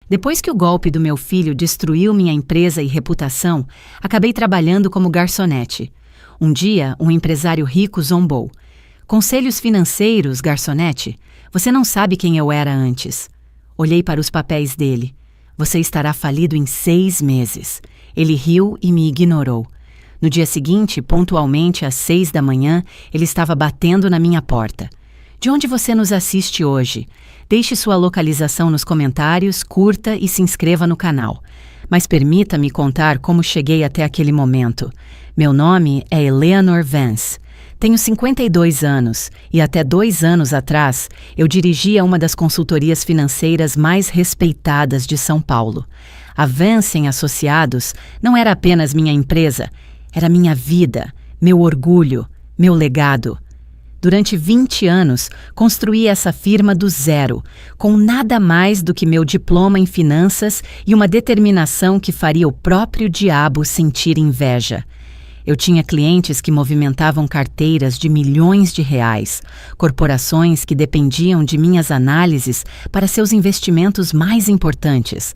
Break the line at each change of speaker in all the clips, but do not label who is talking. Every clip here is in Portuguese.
Depois que o golpe do meu filho destruiu minha empresa e reputação, acabei trabalhando como garçonete. Um dia, um empresário rico zombou. Conselhos financeiros, garçonete? Você não sabe quem eu era antes. Olhei para os papéis dele. Você estará falido em 6 meses. Ele riu e me ignorou. No dia seguinte, pontualmente às 6 da manhã, ele estava batendo na minha porta. De onde você nos assiste hoje? Deixe sua localização nos comentários, curta e se inscreva no canal. Mas permita-me contar como cheguei até aquele momento. Meu nome é Eleanor Vance. Tenho 52 anos e até 2 anos atrás eu dirigia uma das consultorias financeiras mais respeitadas de São Paulo. A Vance & Associados não era apenas minha empresa, era minha vida, meu orgulho, meu legado. Durante 20 anos, construí essa firma do zero, com nada mais do que meu diploma em finanças e uma determinação que faria o próprio diabo sentir inveja. Eu tinha clientes que movimentavam carteiras de milhões de reais, corporações que dependiam de minhas análises para seus investimentos mais importantes.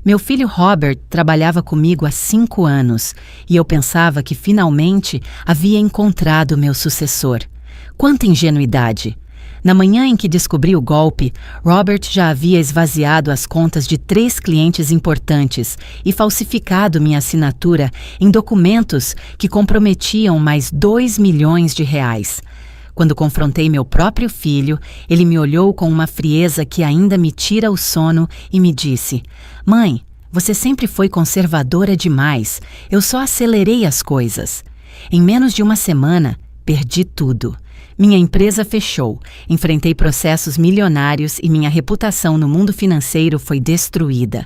Meu filho Robert trabalhava comigo há 5 anos e eu pensava que finalmente havia encontrado meu sucessor. Quanta ingenuidade! Na manhã em que descobri o golpe, Robert já havia esvaziado as contas de 3 clientes importantes e falsificado minha assinatura em documentos que comprometiam mais 2 milhões de reais. Quando confrontei meu próprio filho, ele me olhou com uma frieza que ainda me tira o sono e me disse: "Mãe, você sempre foi conservadora demais. Eu só acelerei as coisas." Em menos de uma semana, perdi tudo. Minha empresa fechou, enfrentei processos milionários e minha reputação no mundo financeiro foi destruída.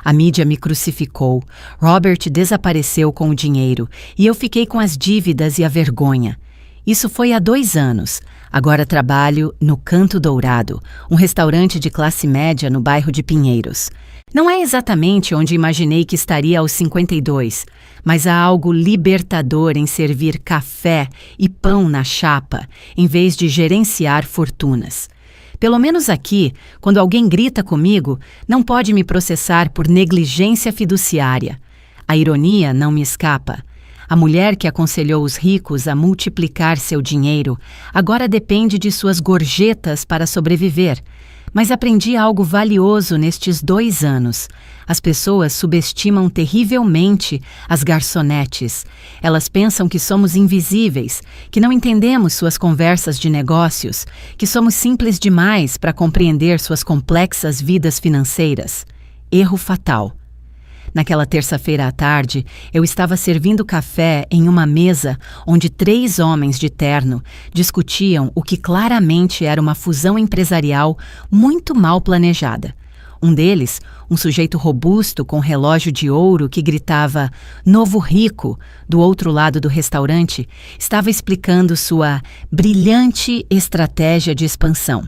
A mídia me crucificou, Robert desapareceu com o dinheiro e eu fiquei com as dívidas e a vergonha. Isso foi há 2 anos. Agora trabalho no Canto Dourado, um restaurante de classe média no bairro de Pinheiros. Não é exatamente onde imaginei que estaria aos 52, mas há algo libertador em servir café e pão na chapa, em vez de gerenciar fortunas. Pelo menos aqui, quando alguém grita comigo, não pode me processar por negligência fiduciária. A ironia não me escapa. A mulher que aconselhou os ricos a multiplicar seu dinheiro agora depende de suas gorjetas para sobreviver. Mas aprendi algo valioso nestes 2 anos. As pessoas subestimam terrivelmente as garçonetes. Elas pensam que somos invisíveis, que não entendemos suas conversas de negócios, que somos simples demais para compreender suas complexas vidas financeiras. Erro fatal. Naquela terça-feira à tarde, eu estava servindo café em uma mesa onde 3 homens de terno discutiam o que claramente era uma fusão empresarial muito mal planejada. Um deles, um sujeito robusto com relógio de ouro que gritava "Novo Rico" do outro lado do restaurante, estava explicando sua brilhante estratégia de expansão.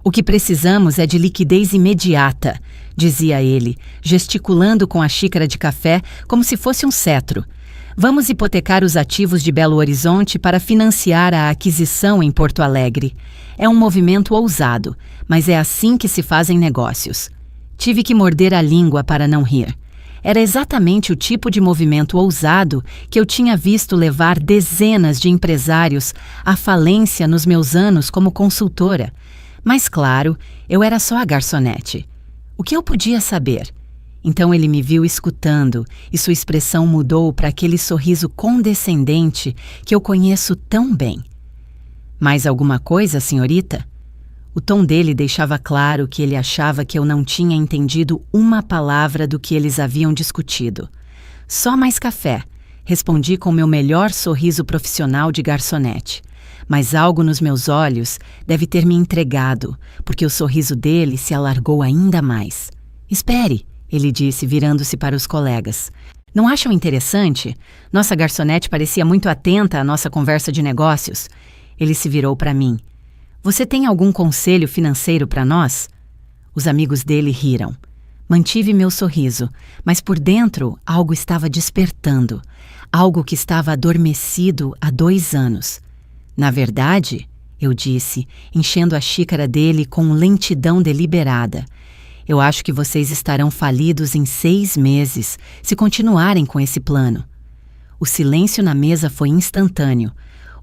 "O que precisamos é de liquidez imediata", dizia ele, gesticulando com a xícara de café como se fosse um cetro. "Vamos hipotecar os ativos de Belo Horizonte para financiar a aquisição em Porto Alegre. É um movimento ousado, mas é assim que se fazem negócios." Tive que morder a língua para não rir. Era exatamente o tipo de movimento ousado que eu tinha visto levar dezenas de empresários à falência nos meus anos como consultora. Mas claro, eu era só a garçonete. O que eu podia saber? Então ele me viu escutando e sua expressão mudou para aquele sorriso condescendente que eu conheço tão bem. "Mais alguma coisa, senhorita?" O tom dele deixava claro que ele achava que eu não tinha entendido uma palavra do que eles haviam discutido. "Só mais café", respondi com meu melhor sorriso profissional de garçonete. Mas algo nos meus olhos deve ter me entregado, porque o sorriso dele se alargou ainda mais. "Espere", ele disse, virando-se para os colegas. "Não acham interessante? Nossa garçonete parecia muito atenta à nossa conversa de negócios." Ele se virou para mim. "Você tem algum conselho financeiro para nós?" Os amigos dele riram. Mantive meu sorriso, mas por dentro algo estava despertando, algo que estava adormecido há 2 anos. "Na verdade", eu disse, enchendo a xícara dele com lentidão deliberada, Eu acho que vocês estarão falidos em 6 meses se continuarem com esse plano. O silêncio na mesa foi instantâneo.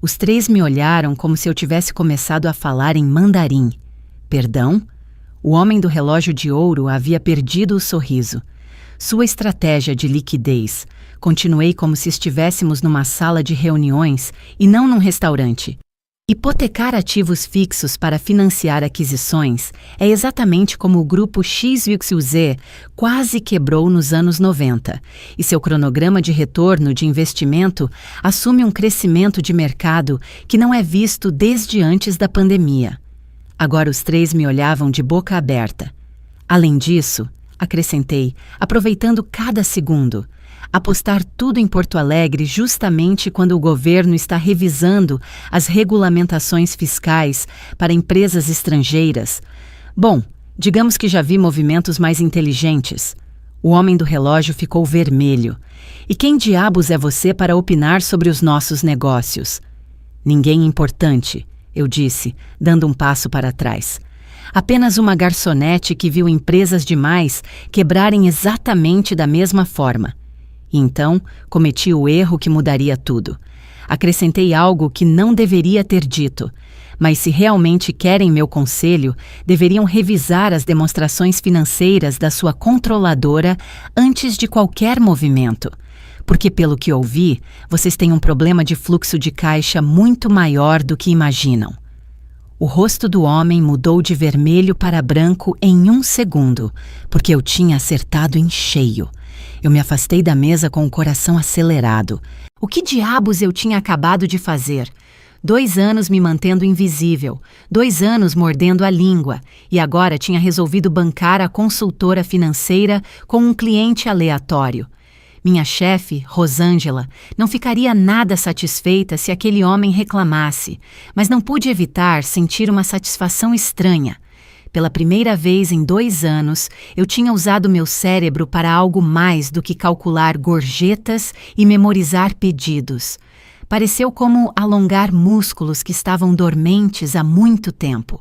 Os 3 me olharam como se eu tivesse começado a falar em mandarim. Perdão? O homem do relógio de ouro havia perdido o sorriso. Sua estratégia de liquidez. Continuei como se estivéssemos numa sala de reuniões e não num restaurante. Hipotecar ativos fixos para financiar aquisições é exatamente como o grupo XYZ quase quebrou nos anos 90, e seu cronograma de retorno de investimento assume um crescimento de mercado que não é visto desde antes da pandemia. Agora os 3 me olhavam de boca aberta. Além disso, acrescentei, aproveitando cada segundo, apostar tudo em Porto Alegre justamente quando o governo está revisando as regulamentações fiscais para empresas estrangeiras. Bom, digamos que já vi movimentos mais inteligentes. O homem do relógio ficou vermelho. E quem diabos é você para opinar sobre os nossos negócios? Ninguém importante, eu disse, dando um passo para trás. Apenas uma garçonete que viu empresas demais quebrarem exatamente da mesma forma. E então, cometi o erro que mudaria tudo. Acrescentei algo que não deveria ter dito, mas se realmente querem meu conselho, deveriam revisar as demonstrações financeiras da sua controladora antes de qualquer movimento. Porque, pelo que ouvi, vocês têm um problema de fluxo de caixa muito maior do que imaginam. O rosto do homem mudou de vermelho para branco em 1 segundo, porque eu tinha acertado em cheio. Eu me afastei da mesa com o coração acelerado. O que diabos eu tinha acabado de fazer? 2 anos me mantendo invisível, 2 anos mordendo a língua, e agora tinha resolvido bancar a consultora financeira com um cliente aleatório. Minha chefe, Rosângela, não ficaria nada satisfeita se aquele homem reclamasse, mas não pude evitar sentir uma satisfação estranha. Pela primeira vez em 2 anos, eu tinha usado meu cérebro para algo mais do que calcular gorjetas e memorizar pedidos. Pareceu como alongar músculos que estavam dormentes há muito tempo.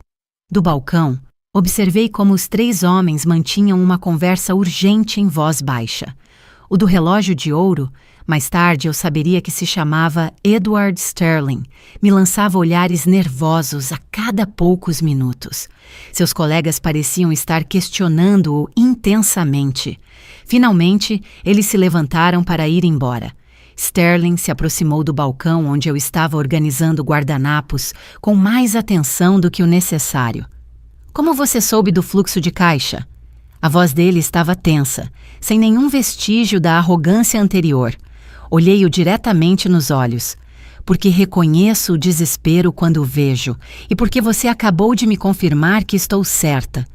Do balcão, observei como os 3 homens mantinham uma conversa urgente em voz baixa. O do relógio de ouro, mais tarde eu saberia que se chamava Edward Sterling, me lançava olhares nervosos a cada poucos minutos. Seus colegas pareciam estar questionando-o intensamente. Finalmente, eles se levantaram para ir embora. Sterling se aproximou do balcão onde eu estava organizando guardanapos com mais atenção do que o necessário. Como você soube do fluxo de caixa? A voz dele estava tensa, sem nenhum vestígio da arrogância anterior. Olhei-o diretamente nos olhos. Porque reconheço o desespero quando o vejo e porque você acabou de me confirmar que estou certa.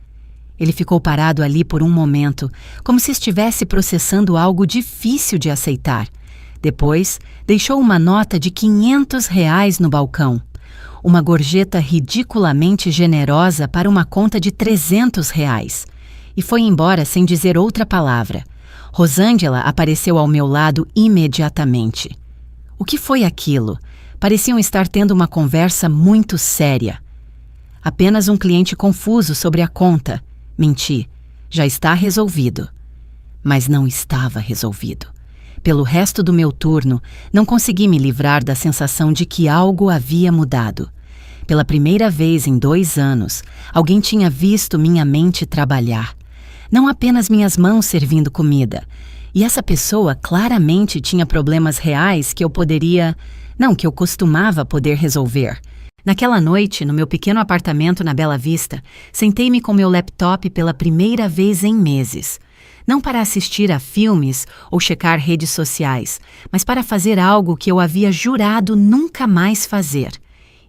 Ele ficou parado ali por um momento, como se estivesse processando algo difícil de aceitar. Depois, deixou uma nota de R$ 500 no balcão. Uma gorjeta ridiculamente generosa para uma conta de R$ 300. E foi embora sem dizer outra palavra. Rosângela apareceu ao meu lado imediatamente. O que foi aquilo? Pareciam estar tendo uma conversa muito séria. Apenas um cliente confuso sobre a conta. Menti. Já está resolvido. Mas não estava resolvido. Pelo resto do meu turno, não consegui me livrar da sensação de que algo havia mudado. Pela primeira vez em 2 anos, alguém tinha visto minha mente trabalhar. Não apenas minhas mãos servindo comida. E essa pessoa claramente tinha problemas reais que eu costumava poder resolver. Naquela noite, no meu pequeno apartamento na Bela Vista, sentei-me com meu laptop pela primeira vez em meses. Não para assistir a filmes ou checar redes sociais, mas para fazer algo que eu havia jurado nunca mais fazer: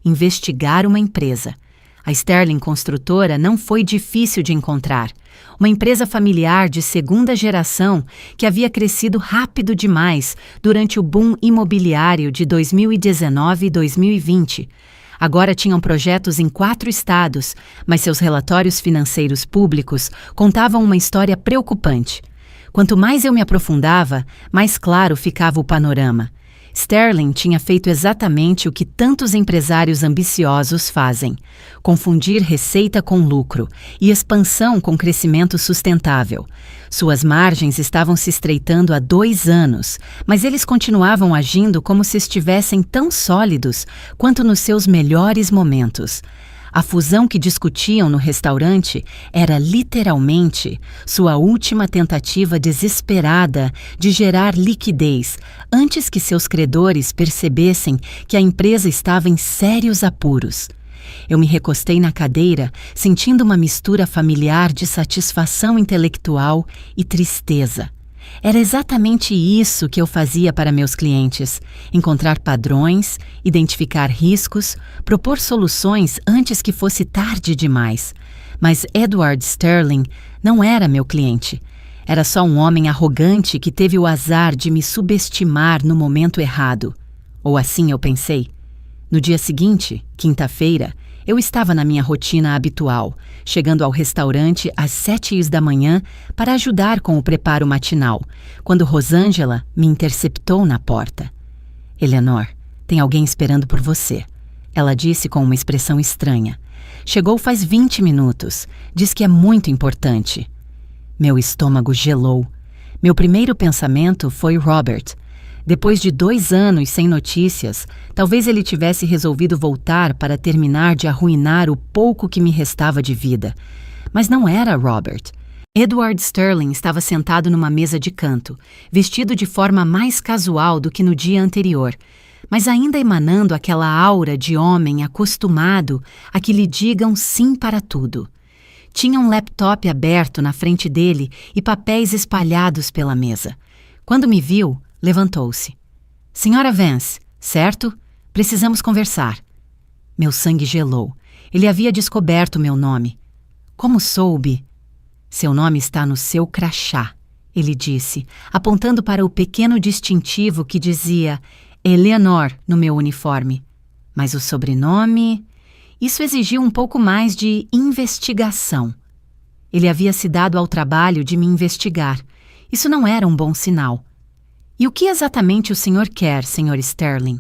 investigar uma empresa. A Sterling Construtora não foi difícil de encontrar. Uma empresa familiar de 2ª geração que havia crescido rápido demais durante o boom imobiliário de 2019 e 2020. Agora tinham projetos em 4 estados, mas seus relatórios financeiros públicos contavam uma história preocupante. Quanto mais eu me aprofundava, mais claro ficava o panorama. Sterling tinha feito exatamente o que tantos empresários ambiciosos fazem: confundir receita com lucro e expansão com crescimento sustentável. Suas margens estavam se estreitando há 2 anos, mas eles continuavam agindo como se estivessem tão sólidos quanto nos seus melhores momentos. A fusão que discutiam no restaurante era literalmente sua última tentativa desesperada de gerar liquidez antes que seus credores percebessem que a empresa estava em sérios apuros. Eu me recostei na cadeira, sentindo uma mistura familiar de satisfação intelectual e tristeza. Era exatamente isso que eu fazia para meus clientes: encontrar padrões, identificar riscos, propor soluções antes que fosse tarde demais. Mas Edward Sterling não era meu cliente. Era só um homem arrogante que teve o azar de me subestimar no momento errado. Ou assim eu pensei. No dia seguinte, quinta-feira, eu estava na minha rotina habitual, chegando ao restaurante às 7h da manhã para ajudar com o preparo matinal, quando Rosângela me interceptou na porta. "Eleanor, tem alguém esperando por você", ela disse com uma expressão estranha. "Chegou faz 20 minutos. Diz que é muito importante." Meu estômago gelou. Meu primeiro pensamento foi Robert. Depois de 2 anos sem notícias, talvez ele tivesse resolvido voltar para terminar de arruinar o pouco que me restava de vida. Mas não era Robert. Edward Sterling estava sentado numa mesa de canto, vestido de forma mais casual do que no dia anterior, mas ainda emanando aquela aura de homem acostumado a que lhe digam sim para tudo. Tinha um laptop aberto na frente dele e papéis espalhados pela mesa. Quando me viu, levantou-se. "Senhora Vance, certo? Precisamos conversar." Meu sangue gelou. Ele havia descoberto meu nome. "Como soube?" "Seu nome está no seu crachá", ele disse, apontando para o pequeno distintivo que dizia Eleanor no meu uniforme. "Mas o sobrenome?" Isso exigiu um pouco mais de investigação. Ele havia se dado ao trabalho de me investigar. Isso não era um bom sinal. "E o que exatamente o senhor quer, Sr. Sterling?"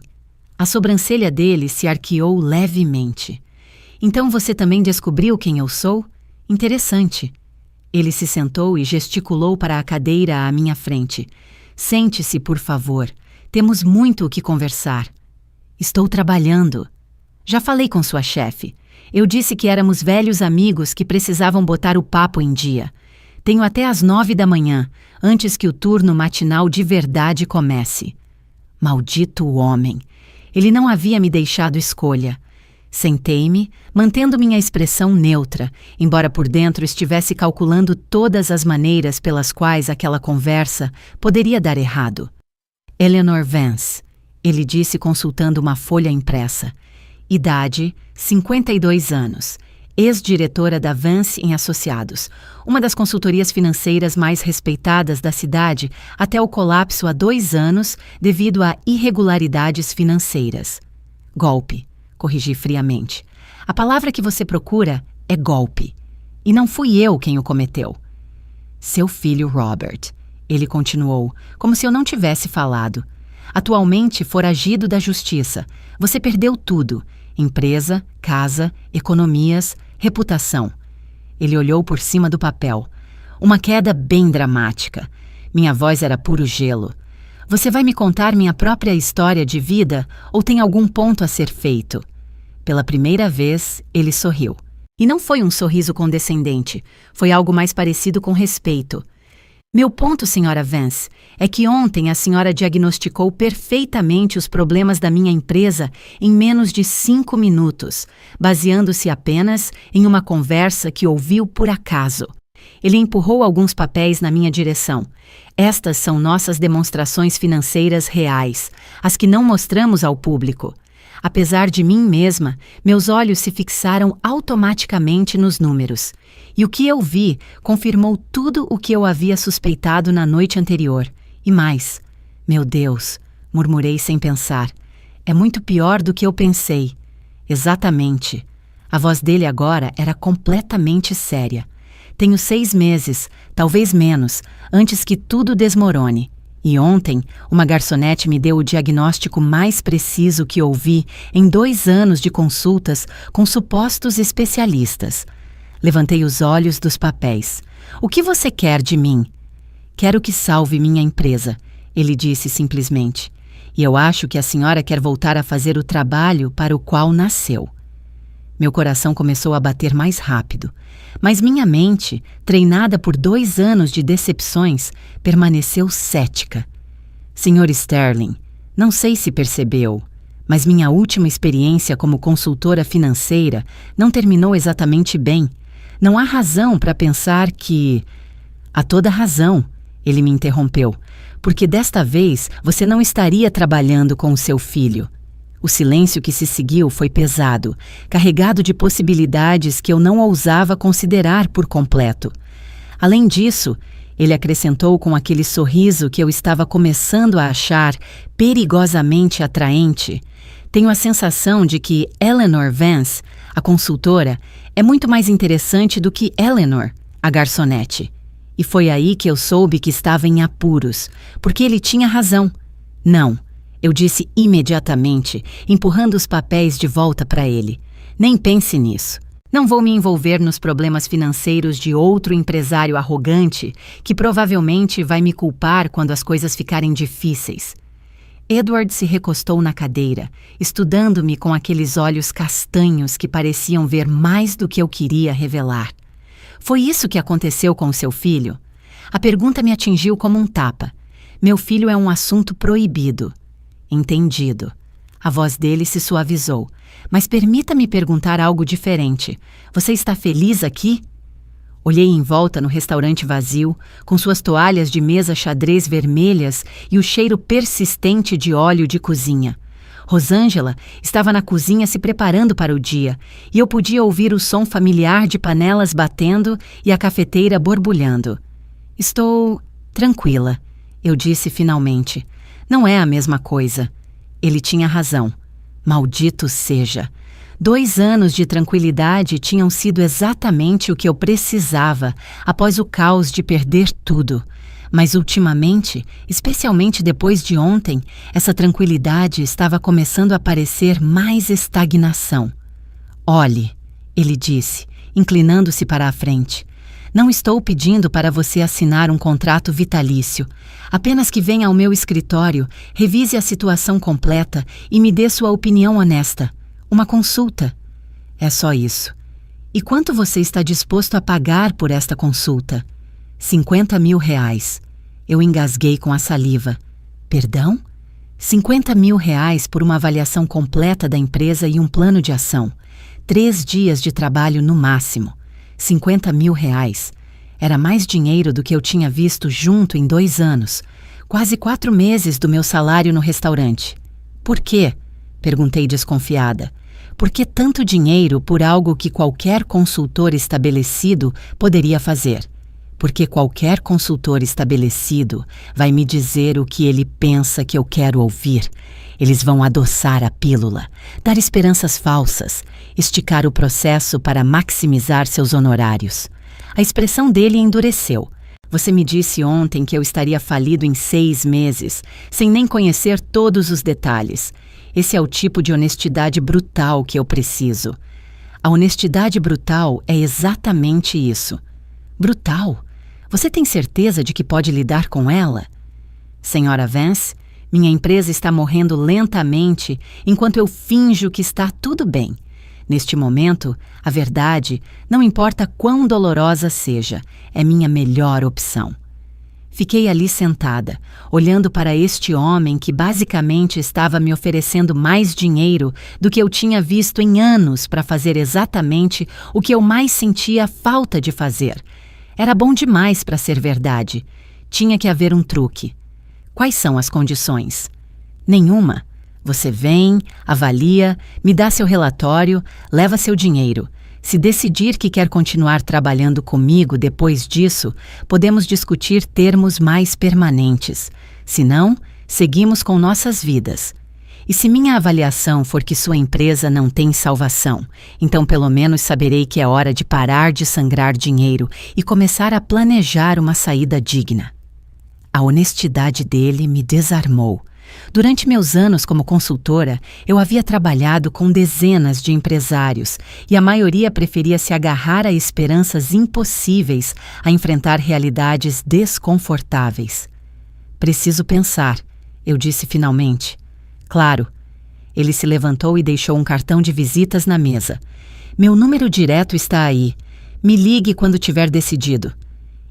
A sobrancelha dele se arqueou levemente. "Então você também descobriu quem eu sou? Interessante." Ele se sentou e gesticulou para a cadeira à minha frente. "Sente-se, por favor. Temos muito o que conversar." "Estou trabalhando." "Já falei com sua chefe. Eu disse que éramos velhos amigos que precisavam botar o papo em dia. Tenho até às 9 da manhã, antes que o turno matinal de verdade comece." Maldito homem! Ele não havia me deixado escolha. Sentei-me, mantendo minha expressão neutra, embora por dentro estivesse calculando todas as maneiras pelas quais aquela conversa poderia dar errado. "Eleanor Vance", ele disse consultando uma folha impressa. Idade, 52 anos. Ex-diretora da Vance em Associados, uma das consultorias financeiras mais respeitadas da cidade até o colapso há 2 anos devido a irregularidades financeiras. "Golpe", corrigi friamente. "A palavra que você procura é golpe. E não fui eu quem o cometeu." "Seu filho Robert", ele continuou, como se eu não tivesse falado. "Atualmente foragido da justiça. Você perdeu tudo: empresa, casa, economias, reputação." Ele olhou por cima do papel. Uma queda bem dramática. Minha voz era puro gelo. "Você vai me contar minha própria história de vida ou tem algum ponto a ser feito?" Pela primeira vez, ele sorriu. E não foi um sorriso condescendente. Foi algo mais parecido com respeito. "Meu ponto, Sra. Vance, é que ontem a senhora diagnosticou perfeitamente os problemas da minha empresa em menos de 5 minutos, baseando-se apenas em uma conversa que ouviu por acaso." Ele empurrou alguns papéis na minha direção. "Estas são nossas demonstrações financeiras reais, as que não mostramos ao público." Apesar de mim mesma, meus olhos se fixaram automaticamente nos números. E o que eu vi confirmou tudo o que eu havia suspeitado na noite anterior. E mais. "Meu Deus", murmurei sem pensar. "É muito pior do que eu pensei." "Exatamente." A voz dele agora era completamente séria. "Tenho 6 meses, talvez menos, antes que tudo desmorone. E ontem, uma garçonete me deu o diagnóstico mais preciso que ouvi em 2 anos de consultas com supostos especialistas. Levantei os olhos dos papéis. O que você quer de mim? Quero que salve minha empresa, ele disse simplesmente. E eu acho que a senhora quer voltar a fazer o trabalho para o qual nasceu. Meu coração começou a bater mais rápido, mas minha mente, treinada por 2 anos de decepções, permaneceu cética. Senhor Sterling, não sei se percebeu, mas minha última experiência como consultora financeira não terminou exatamente bem. Não há razão para pensar que... Há toda razão, ele me interrompeu, porque desta vez você não estaria trabalhando com o seu filho. O silêncio que se seguiu foi pesado, carregado de possibilidades que eu não ousava considerar por completo. Além disso, ele acrescentou com aquele sorriso que eu estava começando a achar perigosamente atraente. Tenho a sensação de que Eleanor Vance, a consultora, é muito mais interessante do que Eleanor, a garçonete. E foi aí que eu soube que estava em apuros, porque ele tinha razão. Não. Eu disse imediatamente, empurrando os papéis de volta para ele. Nem pense nisso. Não vou me envolver nos problemas financeiros de outro empresário arrogante que provavelmente vai me culpar quando as coisas ficarem difíceis. Edward se recostou na cadeira, estudando-me com aqueles olhos castanhos que pareciam ver mais do que eu queria revelar. Foi isso que aconteceu com o seu filho? A pergunta me atingiu como um tapa. Meu filho é um assunto proibido. Entendido. A voz dele se suavizou. Mas permita-me perguntar algo diferente. Você está feliz aqui? Olhei em volta no restaurante vazio, com suas toalhas de mesa xadrez vermelhas e o cheiro persistente de óleo de cozinha. Rosângela estava na cozinha se preparando para o dia, e eu podia ouvir o som familiar de panelas batendo e a cafeteira borbulhando. Estou tranquila, eu disse finalmente. Não é a mesma coisa. Ele tinha razão. Maldito seja. 2 anos de tranquilidade tinham sido exatamente o que eu precisava após o caos de perder tudo. Mas ultimamente, especialmente depois de ontem, essa tranquilidade estava começando a parecer mais estagnação. Olhe, ele disse, inclinando-se para a frente. Não estou pedindo para você assinar um contrato vitalício. Apenas que venha ao meu escritório, revise a situação completa e me dê sua opinião honesta. Uma consulta. É só isso. E quanto você está disposto a pagar por esta consulta? 50 mil reais. Eu engasguei com a saliva. Perdão? 50 mil reais por uma avaliação completa da empresa e um plano de ação. 3 dias de trabalho no máximo. 50 mil reais. Era mais dinheiro do que eu tinha visto junto em 2 anos. Quase 4 meses do meu salário no restaurante. Por quê? Perguntei desconfiada. Por que tanto dinheiro por algo que qualquer consultor estabelecido poderia fazer? Porque qualquer consultor estabelecido vai me dizer o que ele pensa que eu quero ouvir. Eles vão adoçar a pílula, dar esperanças falsas, esticar o processo para maximizar seus honorários. A expressão dele endureceu. Você me disse ontem que eu estaria falido em 6 meses, sem nem conhecer todos os detalhes. Esse é o tipo de honestidade brutal que eu preciso. A honestidade brutal é exatamente isso. Brutal? Você tem certeza de que pode lidar com ela? Senhora Vance, minha empresa está morrendo lentamente enquanto eu finjo que está tudo bem. Neste momento, a verdade, não importa quão dolorosa seja, é minha melhor opção. Fiquei ali sentada, olhando para este homem que basicamente estava me oferecendo mais dinheiro do que eu tinha visto em anos para fazer exatamente o que eu mais sentia falta de fazer. Era bom demais para ser verdade. Tinha que haver um truque. Quais são as condições? Nenhuma. Você vem, avalia, me dá seu relatório, leva seu dinheiro. Se decidir que quer continuar trabalhando comigo depois disso, podemos discutir termos mais permanentes. Se não, seguimos com nossas vidas. E se minha avaliação for que sua empresa não tem salvação, então pelo menos saberei que é hora de parar de sangrar dinheiro e começar a planejar uma saída digna. A honestidade dele me desarmou. Durante meus anos como consultora, eu havia trabalhado com dezenas de empresários e a maioria preferia se agarrar a esperanças impossíveis a enfrentar realidades desconfortáveis. Preciso pensar, eu disse finalmente. Claro. Ele se levantou e deixou um cartão de visitas na mesa. Meu número direto está aí. Me ligue quando tiver decidido.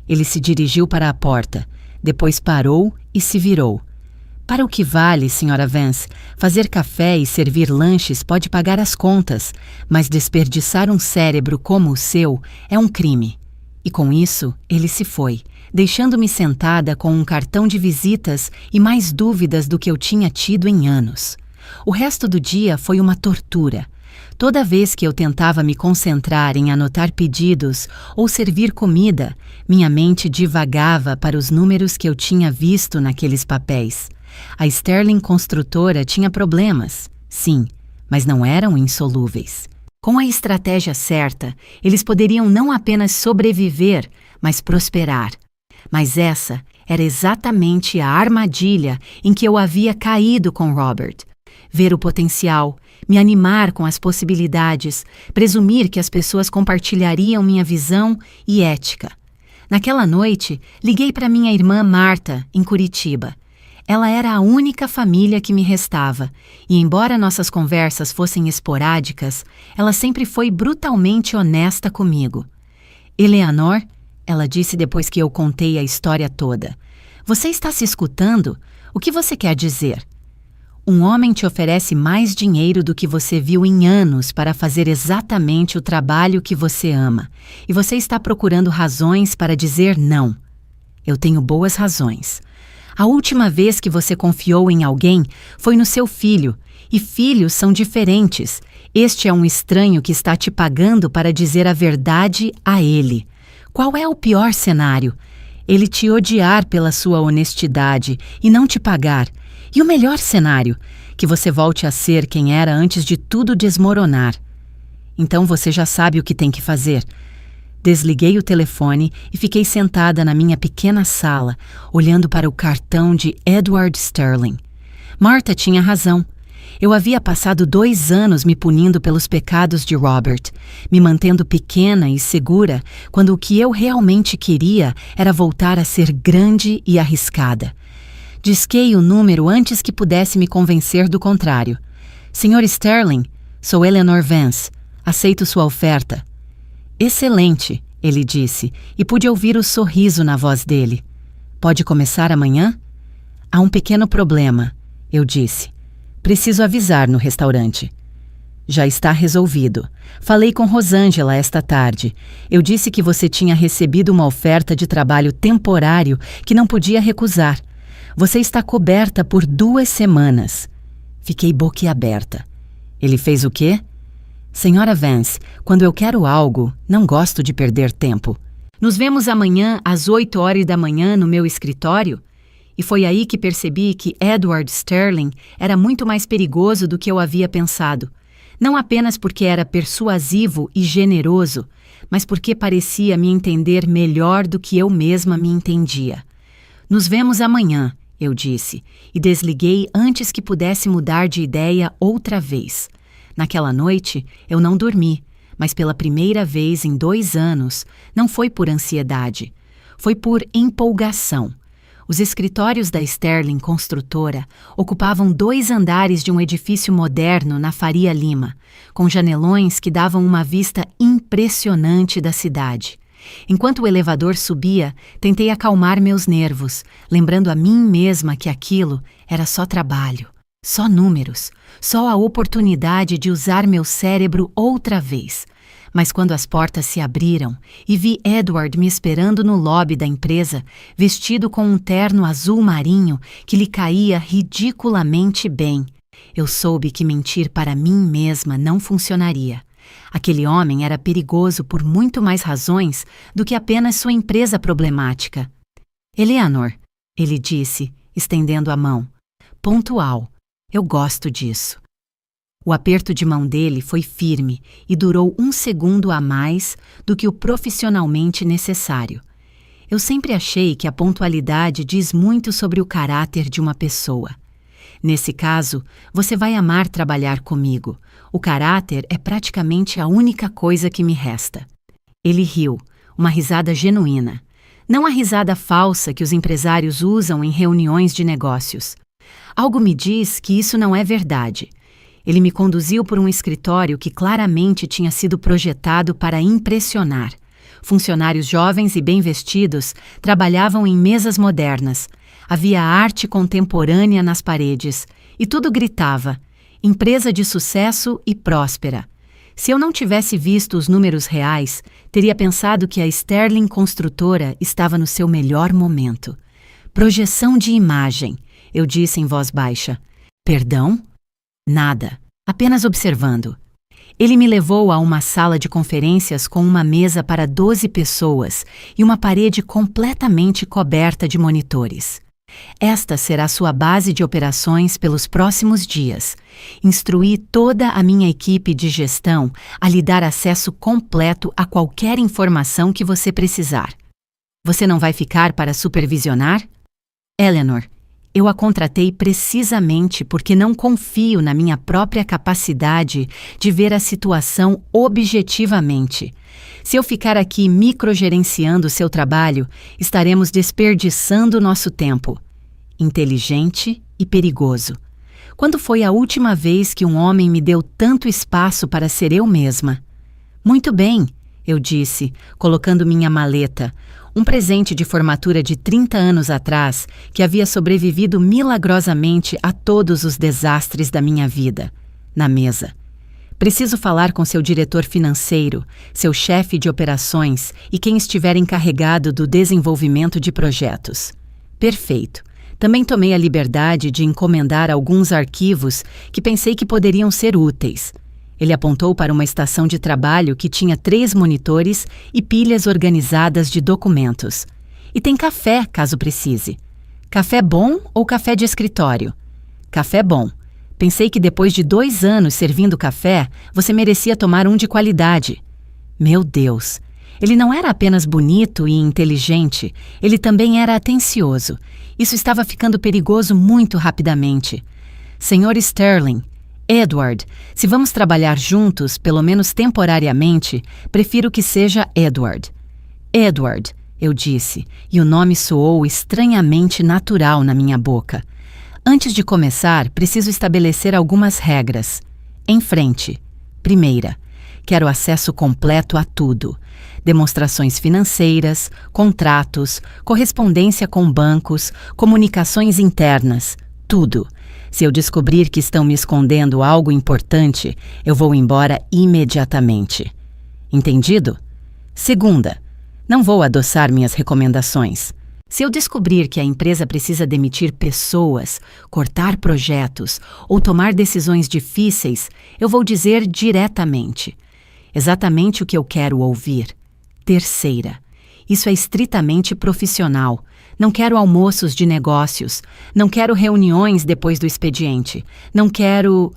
Ele se dirigiu para a porta, depois parou e se virou. Para o que vale, Sra. Vance, fazer café e servir lanches pode pagar as contas, mas desperdiçar um cérebro como o seu é um crime. E com isso, ele se foi, deixando-me sentada com um cartão de visitas e mais dúvidas do que eu tinha tido em anos. O resto do dia foi uma tortura. Toda vez que eu tentava me concentrar em anotar pedidos ou servir comida, minha mente divagava para os números que eu tinha visto naqueles papéis. A Sterling Construtora tinha problemas, sim, mas não eram insolúveis. Com a estratégia certa, eles poderiam não apenas sobreviver, mas prosperar. Mas essa era exatamente a armadilha em que eu havia caído com Robert. Ver o potencial, me animar com as possibilidades, presumir que as pessoas compartilhariam minha visão e ética. Naquela noite, liguei para minha irmã Marta, em Curitiba. Ela era a única família que me restava, e embora nossas conversas fossem esporádicas, ela sempre foi brutalmente honesta comigo. Eleanor, ela disse depois que eu contei a história toda, você está se escutando? O que você quer dizer? Um homem te oferece mais dinheiro do que você viu em anos para fazer exatamente o trabalho que você ama, e você está procurando razões para dizer não. Eu tenho boas razões. A última vez que você confiou em alguém foi no seu filho, e filhos são diferentes. Este é um estranho que está te pagando para dizer a verdade a ele. Qual é o pior cenário? Ele te odiar pela sua honestidade e não te pagar. E o melhor cenário? Que você volte a ser quem era antes de tudo desmoronar. Então você já sabe o que tem que fazer. Desliguei o telefone e fiquei sentada na minha pequena sala, olhando para o cartão de Edward Sterling. Marta tinha razão. Eu havia passado 2 anos me punindo pelos pecados de Robert, me mantendo pequena e segura, quando o que eu realmente queria era voltar a ser grande e arriscada. Disquei o número antes que pudesse me convencer do contrário. Sr. Sterling, sou Eleanor Vance. Aceito sua oferta. Excelente, ele disse, e pude ouvir o sorriso na voz dele. Pode começar amanhã? Há um pequeno problema, eu disse. Preciso avisar no restaurante. Já está resolvido. Falei com Rosângela esta tarde. Eu disse que você tinha recebido uma oferta de trabalho temporário que não podia recusar. Você está coberta por 2 semanas. Fiquei boquiaberta. Ele fez o quê? Senhora Vance, quando eu quero algo, não gosto de perder tempo. Nos vemos amanhã às 8 horas da manhã no meu escritório? E foi aí que percebi que Edward Sterling era muito mais perigoso do que eu havia pensado. Não apenas porque era persuasivo e generoso, mas porque parecia me entender melhor do que eu mesma me entendia. Nos vemos amanhã, eu disse, e desliguei antes que pudesse mudar de ideia outra vez. Naquela noite, eu não dormi, mas pela primeira vez em 2 anos, não foi por ansiedade, foi por empolgação. Os escritórios da Sterling Construtora ocupavam 2 andares de um edifício moderno na Faria Lima, com janelões que davam uma vista impressionante da cidade. Enquanto o elevador subia, tentei acalmar meus nervos, lembrando a mim mesma que aquilo era só trabalho. Só números, só a oportunidade de usar meu cérebro outra vez. Mas quando as portas se abriram e vi Edward me esperando no lobby da empresa, vestido com um terno azul marinho que lhe caía ridiculamente bem, eu soube que mentir para mim mesma não funcionaria. Aquele homem era perigoso por muito mais razões do que apenas sua empresa problemática. Eleanor, ele disse, estendendo a mão. Pontual. Eu gosto disso. O aperto de mão dele foi firme e durou 1 segundo a mais do que o profissionalmente necessário. Eu sempre achei que a pontualidade diz muito sobre o caráter de uma pessoa. Nesse caso, você vai amar trabalhar comigo. O caráter é praticamente a única coisa que me resta. Ele riu, uma risada genuína. Não a risada falsa que os empresários usam em reuniões de negócios. Algo me diz que isso não é verdade. Ele me conduziu por um escritório que claramente tinha sido projetado para impressionar. Funcionários jovens e bem vestidos trabalhavam em mesas modernas. Havia arte contemporânea nas paredes. E tudo gritava: empresa de sucesso e próspera. Se eu não tivesse visto os números reais, teria pensado que a Sterling Construtora estava no seu melhor momento. Projeção de imagem, eu disse em voz baixa. Perdão? Nada, apenas observando. Ele me levou a uma sala de conferências com uma mesa para 12 pessoas e uma parede completamente coberta de monitores. Esta será sua base de operações pelos próximos dias. Instruí toda a minha equipe de gestão a lhe dar acesso completo a qualquer informação que você precisar. Você não vai ficar para supervisionar? Eleanor, eu a contratei precisamente porque não confio na minha própria capacidade de ver a situação objetivamente. Se eu ficar aqui microgerenciando seu trabalho, estaremos desperdiçando nosso tempo. Inteligente e perigoso. Quando foi a última vez que um homem me deu tanto espaço para ser eu mesma? Muito bem, eu disse, colocando minha maleta, um presente de formatura de 30 anos atrás que havia sobrevivido milagrosamente a todos os desastres da minha vida, na mesa. Preciso falar com seu diretor financeiro, seu chefe de operações e quem estiver encarregado do desenvolvimento de projetos. Perfeito. Também tomei a liberdade de encomendar alguns arquivos que pensei que poderiam ser úteis. Ele apontou para uma estação de trabalho que tinha 3 monitores e pilhas organizadas de documentos. E tem café, caso precise. Café bom ou café de escritório? Café bom. Pensei que depois de 2 anos servindo café, você merecia tomar um de qualidade. Meu Deus! Ele não era apenas bonito e inteligente, ele também era atencioso. Isso estava ficando perigoso muito rapidamente. Senhor Sterling, Edward, se vamos trabalhar juntos, pelo menos temporariamente, prefiro que seja Edward. Edward, eu disse, e o nome soou estranhamente natural na minha boca. Antes de começar, preciso estabelecer algumas regras. Em frente. Primeira, quero acesso completo a tudo. Demonstrações financeiras, contratos, correspondência com bancos, comunicações internas, tudo. Se eu descobrir que estão me escondendo algo importante, eu vou embora imediatamente. Entendido? Segunda, não vou adoçar minhas recomendações. Se eu descobrir que a empresa precisa demitir pessoas, cortar projetos ou tomar decisões difíceis, eu vou dizer diretamente. Exatamente o que eu quero ouvir. Terceira, isso é estritamente profissional. Não quero almoços de negócios. Não quero reuniões depois do expediente. Não quero...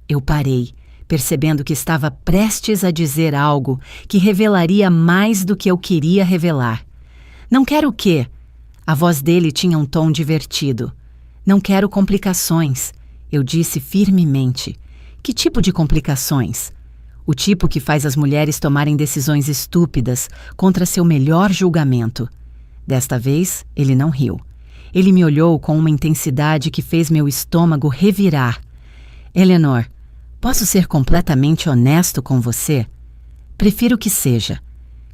Eu parei, percebendo que estava prestes a dizer algo que revelaria mais do que eu queria revelar. Não quero o quê? A voz dele tinha um tom divertido. Não quero complicações, eu disse firmemente. Que tipo de complicações? O tipo que faz as mulheres tomarem decisões estúpidas contra seu melhor julgamento. Desta vez, ele não riu. Ele me olhou com uma intensidade que fez meu estômago revirar. Eleanor, posso ser completamente honesto com você? Prefiro que seja.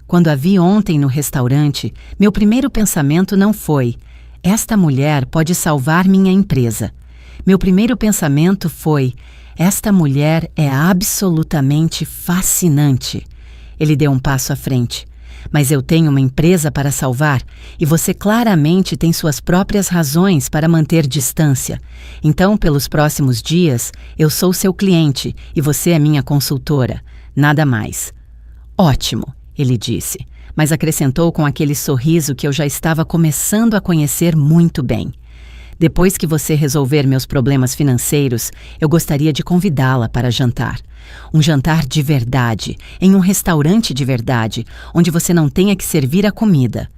Quando a vi ontem no restaurante, meu primeiro pensamento não foi: esta mulher pode salvar minha empresa. Meu primeiro pensamento foi: esta mulher é absolutamente fascinante. Ele deu um passo à frente. Mas eu tenho uma empresa para salvar e você claramente tem suas próprias razões para manter distância. Então, pelos próximos dias, eu sou seu cliente e você é minha consultora. Nada mais. Ótimo, ele disse, mas acrescentou com aquele sorriso que eu já estava começando a conhecer muito bem. Depois que você resolver meus problemas financeiros, eu gostaria de convidá-la para jantar. Um jantar de verdade, em um restaurante de verdade, onde você não tenha que servir a comida.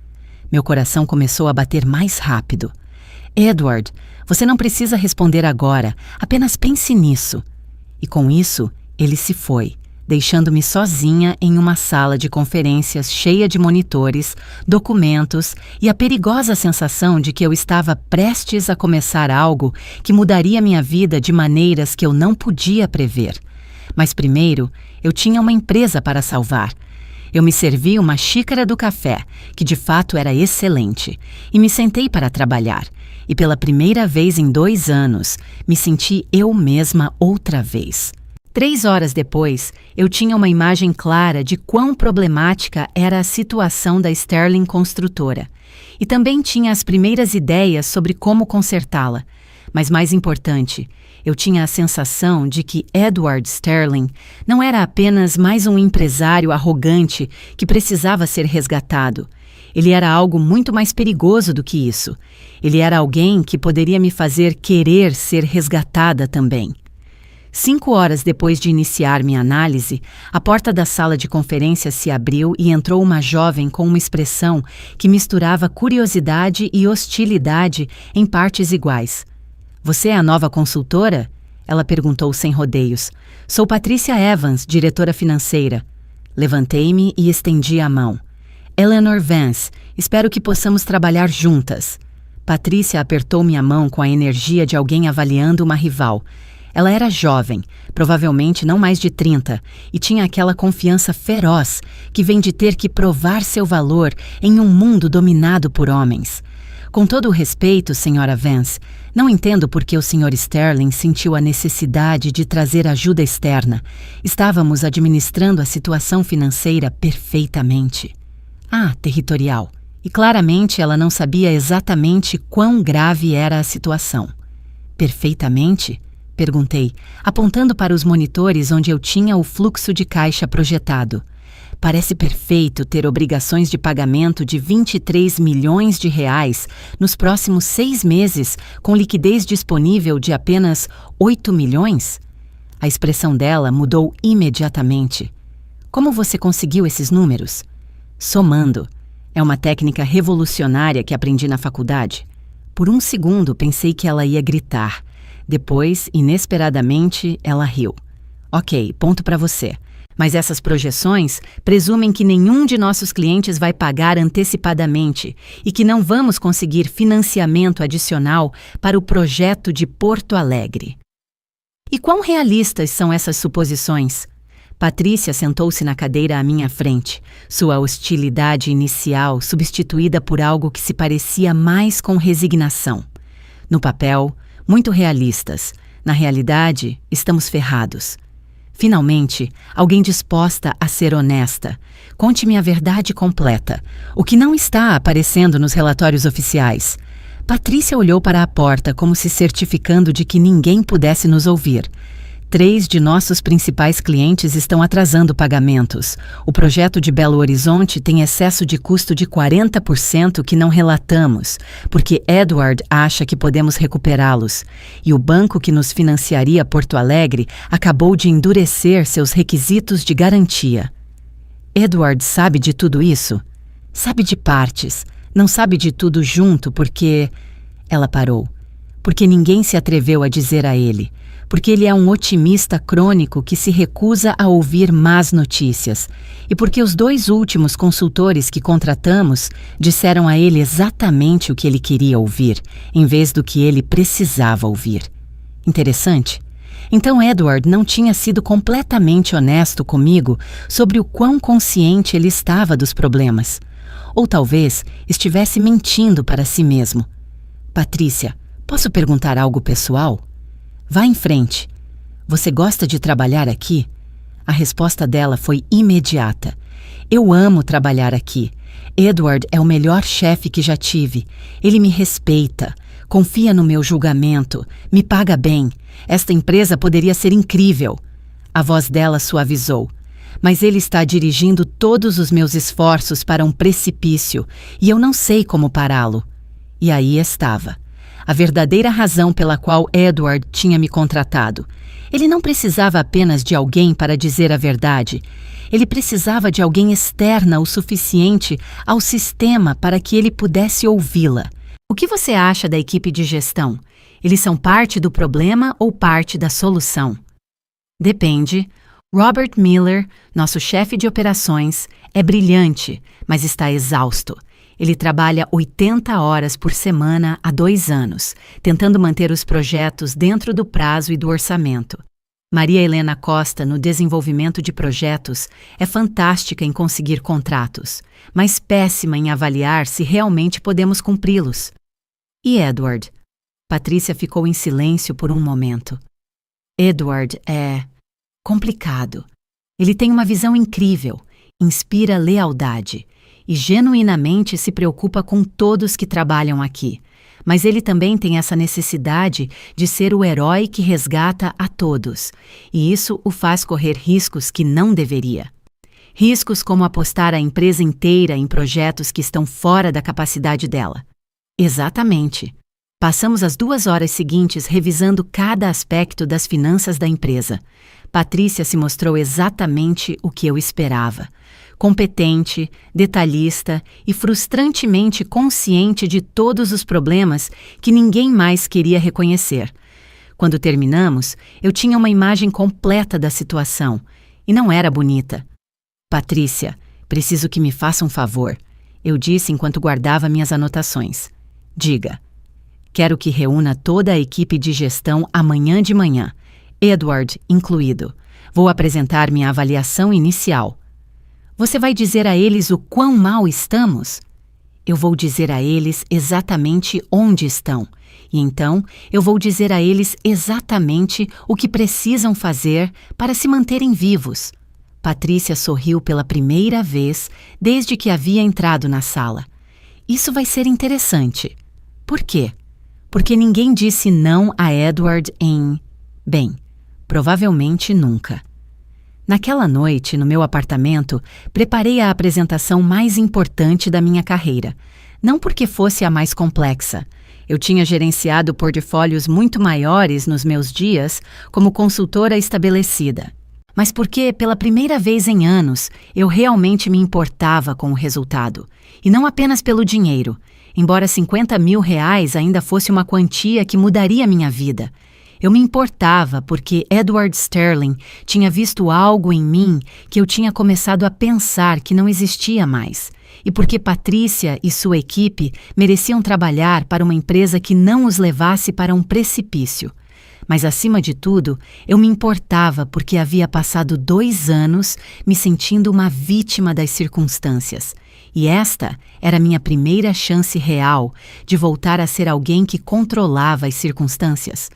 Meu coração começou a bater mais rápido. Edward, você não precisa responder agora, apenas pense nisso. E com isso, ele se foi, deixando-me sozinha em uma sala de conferências cheia de monitores, documentos e a perigosa sensação de que eu estava prestes a começar algo que mudaria minha vida de maneiras que eu não podia prever. Mas primeiro, eu tinha uma empresa para salvar. Eu me servi uma xícara do café, que de fato era excelente, e me sentei para trabalhar. E pela primeira vez em 2 anos, me senti eu mesma outra vez. 3 horas depois, eu tinha uma imagem clara de quão problemática era a situação da Sterling Construtora. E também tinha as primeiras ideias sobre como consertá-la. Mas mais importante, eu tinha a sensação de que Edward Sterling não era apenas mais um empresário arrogante que precisava ser resgatado. Ele era algo muito mais perigoso do que isso. Ele era alguém que poderia me fazer querer ser resgatada também. 5 horas depois de iniciar minha análise, a porta da sala de conferências se abriu e entrou uma jovem com uma expressão que misturava curiosidade e hostilidade em partes iguais. Você é a nova consultora? Ela perguntou sem rodeios. Sou Patrícia Evans, diretora financeira. Levantei-me e estendi a mão. Eleanor Vance, espero que possamos trabalhar juntas. Patrícia apertou minha mão com a energia de alguém avaliando uma rival. Ela era jovem, provavelmente não mais de 30, e tinha aquela confiança feroz que vem de ter que provar seu valor em um mundo dominado por homens. Com todo o respeito, Sra. Vance, não entendo por que o Sr. Sterling sentiu a necessidade de trazer ajuda externa. Estávamos administrando a situação financeira perfeitamente. Territorial. E claramente ela não sabia exatamente quão grave era a situação. Perfeitamente? Perguntei, apontando para os monitores onde eu tinha o fluxo de caixa projetado. Parece perfeito ter obrigações de pagamento de 23 milhões de reais nos próximos 6 meses, com liquidez disponível de apenas 8 milhões? A expressão dela mudou imediatamente. Como você conseguiu esses números? Somando. É uma técnica revolucionária que aprendi na faculdade. Por um segundo pensei que ela ia gritar. Depois, inesperadamente, ela riu. Ok, ponto para você. Mas essas projeções presumem que nenhum de nossos clientes vai pagar antecipadamente e que não vamos conseguir financiamento adicional para o projeto de Porto Alegre. E quão realistas são essas suposições? Patrícia sentou-se na cadeira à minha frente, sua hostilidade inicial substituída por algo que se parecia mais com resignação. No papel, muito realistas. Na realidade, estamos ferrados. Finalmente, alguém disposta a ser honesta. Conte-me a verdade completa, o que não está aparecendo nos relatórios oficiais. Patrícia olhou para a porta como se certificando de que ninguém pudesse nos ouvir. 3 de nossos principais clientes estão atrasando pagamentos. O projeto de Belo Horizonte tem excesso de custo de 40% que não relatamos, porque Edward acha que podemos recuperá-los. E o banco que nos financiaria Porto Alegre acabou de endurecer seus requisitos de garantia. Edward sabe de tudo isso? Sabe de partes, não sabe de tudo junto porque... Ela parou. Porque ninguém se atreveu a dizer a ele. Porque ele é um otimista crônico que se recusa a ouvir más notícias, e porque os 2 últimos consultores que contratamos disseram a ele exatamente o que ele queria ouvir, em vez do que ele precisava ouvir. Interessante? Então Edward não tinha sido completamente honesto comigo sobre o quão consciente ele estava dos problemas. Ou talvez estivesse mentindo para si mesmo. Patrícia, posso perguntar algo pessoal? Vá em frente. Você gosta de trabalhar aqui? A resposta dela foi imediata. Eu amo trabalhar aqui. Edward é o melhor chefe que já tive. Ele me respeita, confia no meu julgamento, me paga bem. Esta empresa poderia ser incrível. A voz dela suavizou. Mas ele está dirigindo todos os meus esforços para um precipício e eu não sei como pará-lo. E aí estava. A verdadeira razão pela qual Edward tinha me contratado. Ele não precisava apenas de alguém para dizer a verdade. Ele precisava de alguém externa o suficiente ao sistema para que ele pudesse ouvi-la. O que você acha da equipe de gestão? Eles são parte do problema ou parte da solução? Depende. Robert Miller, nosso chefe de operações, é brilhante, mas está exausto. Ele trabalha 80 horas por semana há 2 anos, tentando manter os projetos dentro do prazo e do orçamento. Maria Helena Costa, no desenvolvimento de projetos, é fantástica em conseguir contratos, mas péssima em avaliar se realmente podemos cumpri-los. E Edward? Patrícia ficou em silêncio por um momento. Edward é complicado. Ele tem uma visão incrível, inspira lealdade e genuinamente se preocupa com todos que trabalham aqui. Mas ele também tem essa necessidade de ser o herói que resgata a todos, e isso o faz correr riscos que não deveria. Riscos como apostar a empresa inteira em projetos que estão fora da capacidade dela. Exatamente. Passamos as 2 horas seguintes revisando cada aspecto das finanças da empresa. Patrícia se mostrou exatamente o que eu esperava. Competente, detalhista e frustrantemente consciente de todos os problemas que ninguém mais queria reconhecer. Quando terminamos, eu tinha uma imagem completa da situação, e não era bonita. Patrícia, preciso que me faça um favor, eu disse enquanto guardava minhas anotações. Diga. Quero que reúna toda a equipe de gestão amanhã de manhã, Edward incluído. Vou apresentar minha avaliação inicial. Você vai dizer a eles o quão mal estamos? Eu vou dizer a eles exatamente onde estão. E então eu vou dizer a eles exatamente o que precisam fazer para se manterem vivos. Patrícia sorriu pela primeira vez desde que havia entrado na sala. Isso vai ser interessante. Por quê? Porque ninguém disse não a Edward bem, provavelmente nunca. Naquela noite, no meu apartamento, preparei a apresentação mais importante da minha carreira. Não porque fosse a mais complexa. Eu tinha gerenciado portfólios muito maiores nos meus dias como consultora estabelecida. Mas porque, pela primeira vez em anos, eu realmente me importava com o resultado. E não apenas pelo dinheiro. Embora R$50 mil ainda fosse uma quantia que mudaria minha vida. Eu me importava porque Edward Sterling tinha visto algo em mim que eu tinha começado a pensar que não existia mais. E porque Patrícia e sua equipe mereciam trabalhar para uma empresa que não os levasse para um precipício. Mas, acima de tudo, eu me importava porque havia passado 2 anos me sentindo uma vítima das circunstâncias. E esta era minha primeira chance real de voltar a ser alguém que controlava as circunstâncias.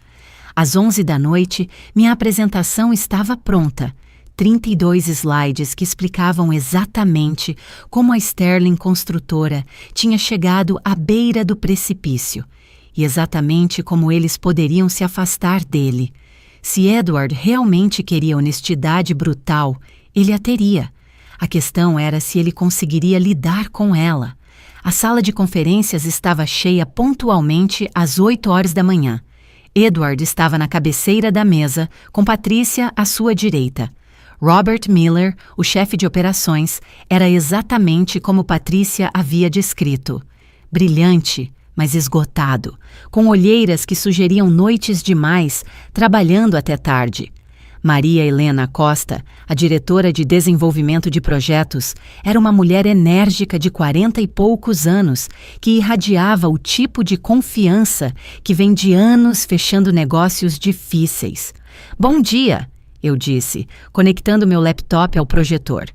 Às 11 da noite, minha apresentação estava pronta. 32 slides que explicavam exatamente como a Sterling Construtora tinha chegado à beira do precipício e exatamente como eles poderiam se afastar dele. Se Edward realmente queria honestidade brutal, ele a teria. A questão era se ele conseguiria lidar com ela. A sala de conferências estava cheia pontualmente às 8 horas da manhã. Edward estava na cabeceira da mesa, com Patrícia à sua direita. Robert Miller, o chefe de operações, era exatamente como Patrícia havia descrito. Brilhante, mas esgotado, com olheiras que sugeriam noites demais, trabalhando até tarde. Maria Helena Costa, a diretora de desenvolvimento de projetos, era uma mulher enérgica de 40 e poucos anos que irradiava o tipo de confiança que vem de anos fechando negócios difíceis. Bom dia, eu disse, conectando meu laptop ao projetor.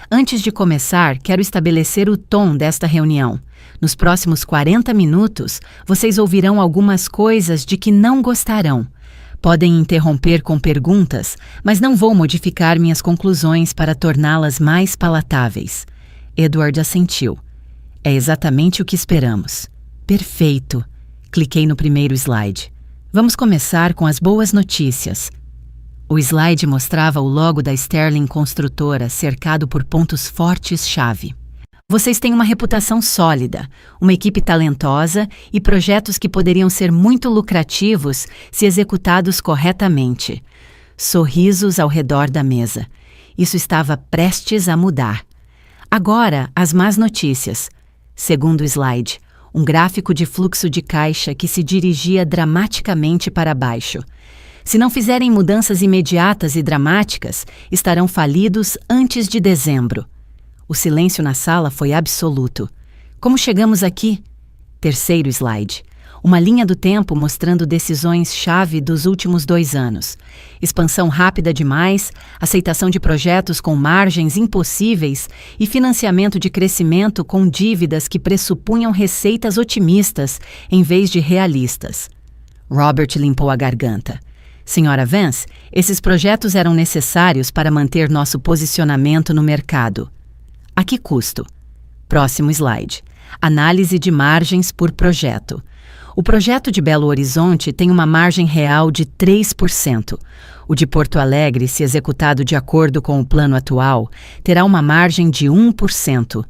Antes de começar, quero estabelecer o tom desta reunião. Nos próximos 40 minutos, vocês ouvirão algumas coisas de que não gostarão. Podem interromper com perguntas, mas não vou modificar minhas conclusões para torná-las mais palatáveis. Edward assentiu. É exatamente o que esperamos. Perfeito. Cliquei no primeiro slide. Vamos começar com as boas notícias. O slide mostrava o logo da Sterling Construtora cercado por pontos fortes-chave. Vocês têm uma reputação sólida, uma equipe talentosa e projetos que poderiam ser muito lucrativos se executados corretamente. Sorrisos ao redor da mesa. Isso estava prestes a mudar. Agora, as más notícias. Segundo slide, um gráfico de fluxo de caixa que se dirigia dramaticamente para baixo. Se não fizerem mudanças imediatas e dramáticas, estarão falidos antes de dezembro. O silêncio na sala foi absoluto. Como chegamos aqui? Terceiro slide. Uma linha do tempo mostrando decisões-chave dos últimos 2 anos. Expansão rápida demais, aceitação de projetos com margens impossíveis e financiamento de crescimento com dívidas que pressupunham receitas otimistas em vez de realistas. Robert limpou a garganta. Senhora Vance, esses projetos eram necessários para manter nosso posicionamento no mercado. A que custo? Próximo slide. Análise de margens por projeto. O projeto de Belo Horizonte tem uma margem real de 3%. O de Porto Alegre, se executado de acordo com o plano atual, terá uma margem de 1%.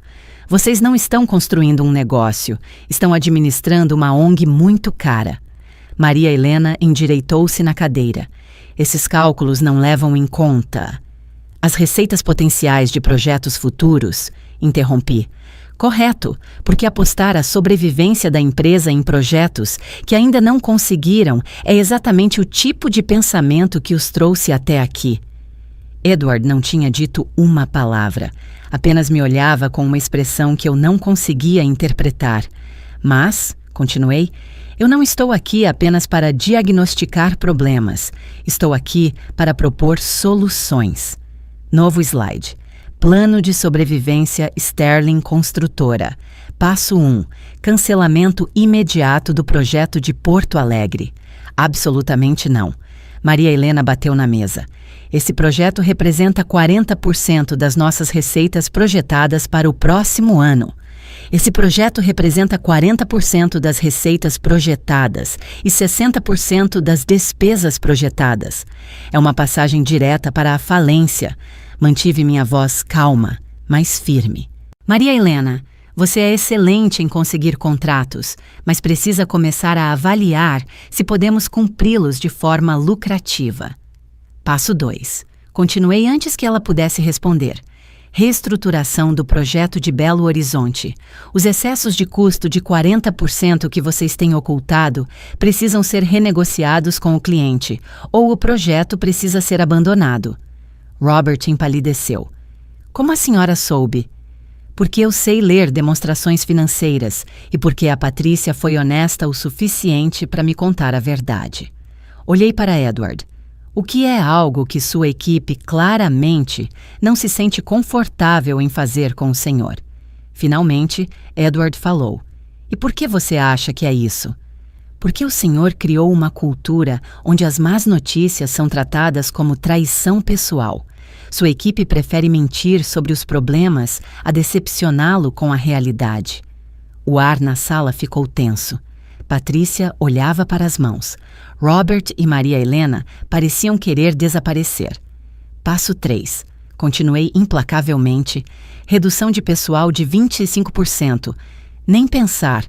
Vocês não estão construindo um negócio, estão administrando uma ONG muito cara. Maria Helena endireitou-se na cadeira. Esses cálculos não levam em conta as receitas potenciais de projetos futuros, interrompi. Correto, porque apostar a sobrevivência da empresa em projetos que ainda não conseguiram é exatamente o tipo de pensamento que os trouxe até aqui. Edward não tinha dito uma palavra, apenas me olhava com uma expressão que eu não conseguia interpretar. Mas, continuei, eu não estou aqui apenas para diagnosticar problemas, estou aqui para propor soluções. Novo slide. Plano de sobrevivência Sterling Construtora. Passo 1. Cancelamento imediato do projeto de Porto Alegre. Absolutamente não. Maria Helena bateu na mesa. Esse projeto representa 40% das nossas receitas projetadas para o próximo ano. Esse projeto representa 40% das receitas projetadas e 60% das despesas projetadas. É uma passagem direta para a falência. Mantive minha voz calma, mas firme. Maria Helena, você é excelente em conseguir contratos, mas precisa começar a avaliar se podemos cumpri-los de forma lucrativa. Passo 2. Continuei antes que ela pudesse responder. Reestruturação do projeto de Belo Horizonte. Os excessos de custo de 40% que vocês têm ocultado precisam ser renegociados com o cliente, ou o projeto precisa ser abandonado. Robert empalideceu. Como a senhora soube? Porque eu sei ler demonstrações financeiras e porque a Patrícia foi honesta o suficiente para me contar a verdade. Olhei para Edward. O que é algo que sua equipe claramente não se sente confortável em fazer com o senhor. Finalmente, Edward falou. E por que você acha que é isso? Porque o senhor criou uma cultura onde as más notícias são tratadas como traição pessoal. Sua equipe prefere mentir sobre os problemas a decepcioná-lo com a realidade. O ar na sala ficou tenso. Patrícia olhava para as mãos. Robert e Maria Helena pareciam querer desaparecer. Passo 3. Continuei implacavelmente. Redução de pessoal de 25%. Nem pensar.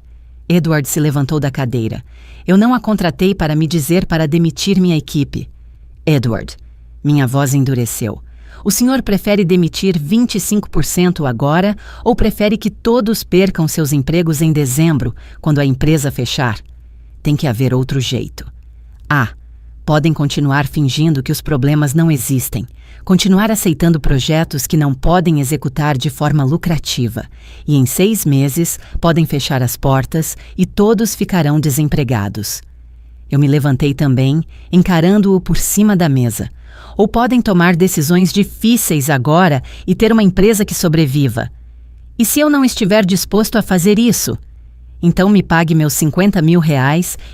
Edward se levantou da cadeira. Eu não a contratei para me dizer para demitir minha equipe. Edward. Minha voz endureceu. O senhor prefere demitir 25% agora ou prefere que todos percam seus empregos em dezembro, quando a empresa fechar? Tem que haver outro jeito. Podem continuar fingindo que os problemas não existem, continuar aceitando projetos que não podem executar de forma lucrativa, e em 6 meses podem fechar as portas e todos ficarão desempregados. Eu me levantei também, encarando-o por cima da mesa. Ou podem tomar decisões difíceis agora e ter uma empresa que sobreviva. E se eu não estiver disposto a fazer isso? Então me pague meus R$50 mil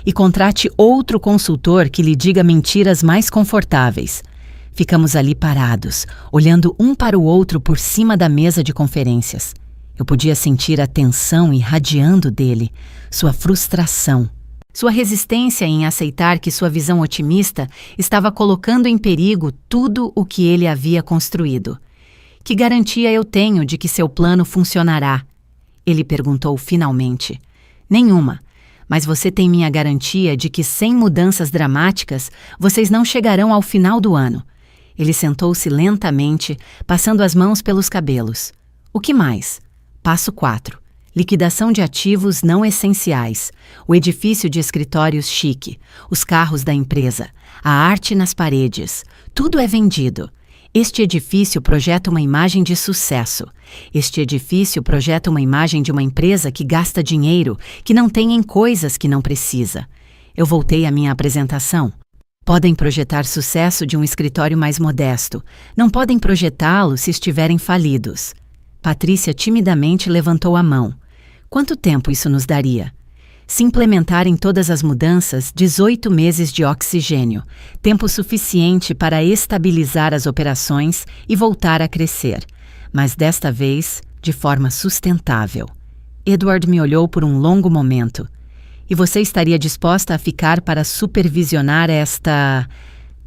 e contrate outro consultor que lhe diga mentiras mais confortáveis. Ficamos ali parados, olhando um para o outro por cima da mesa de conferências. Eu podia sentir a tensão irradiando dele, sua frustração. Sua resistência em aceitar que sua visão otimista estava colocando em perigo tudo o que ele havia construído. Que garantia eu tenho de que seu plano funcionará? Ele perguntou finalmente. Nenhuma, mas você tem minha garantia de que sem mudanças dramáticas, vocês não chegarão ao final do ano. Ele sentou-se lentamente, passando as mãos pelos cabelos. O que mais? Passo 4. Liquidação de ativos não essenciais, o edifício de escritórios chique, os carros da empresa, a arte nas paredes, tudo é vendido. Este edifício projeta uma imagem de sucesso. Este edifício projeta uma imagem de uma empresa que gasta dinheiro, que não tem em coisas que não precisa. Eu voltei à minha apresentação. Podem projetar sucesso de um escritório mais modesto. Não podem projetá-lo se estiverem falidos. Patrícia timidamente levantou a mão. Quanto tempo isso nos daria? Se implementarem todas as mudanças, 18 meses de oxigênio, tempo suficiente para estabilizar as operações e voltar a crescer, mas desta vez de forma sustentável. Edward me olhou por um longo momento. E você estaria disposta a ficar para supervisionar esta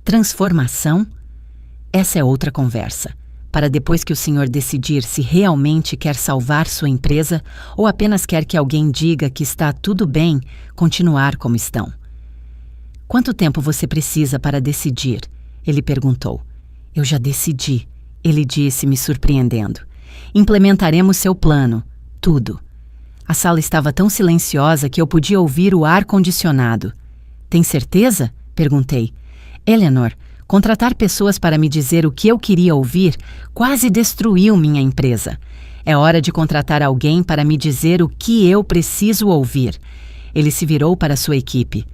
transformação? Essa é outra conversa. Para depois que o senhor decidir se realmente quer salvar sua empresa ou apenas quer que alguém diga que está tudo bem, continuar como estão. Quanto tempo você precisa para decidir? Ele perguntou. Eu já decidi, ele disse, me surpreendendo. Implementaremos seu plano, tudo. A sala estava tão silenciosa que eu podia ouvir o ar-condicionado. Tem certeza? Perguntei. Eleanor, contratar pessoas para me dizer o que eu queria ouvir quase destruiu minha empresa. É hora de contratar alguém para me dizer o que eu preciso ouvir. Ele se virou para sua equipe.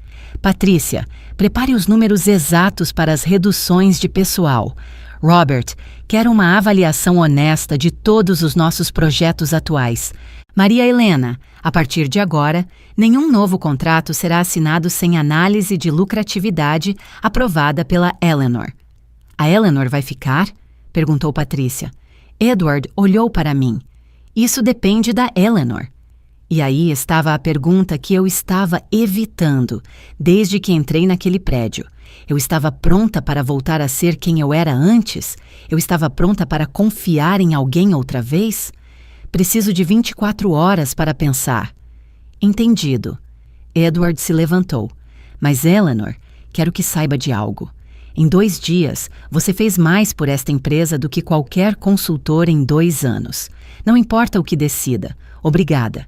Patrícia, prepare os números exatos para as reduções de pessoal. Robert, quero uma avaliação honesta de todos os nossos projetos atuais. Maria Helena, a partir de agora, nenhum novo contrato será assinado sem análise de lucratividade aprovada pela Eleanor. A Eleanor vai ficar? Perguntou Patrícia. Edward olhou para mim. Isso depende da Eleanor. E aí estava a pergunta que eu estava evitando, desde que entrei naquele prédio. Eu estava pronta para voltar a ser quem eu era antes? Eu estava pronta para confiar em alguém outra vez? Preciso de 24 horas para pensar. Entendido. Edward se levantou. Mas, Eleanor, quero que saiba de algo. Em 2 dias, você fez mais por esta empresa do que qualquer consultor em 2 anos. Não importa o que decida. Obrigada.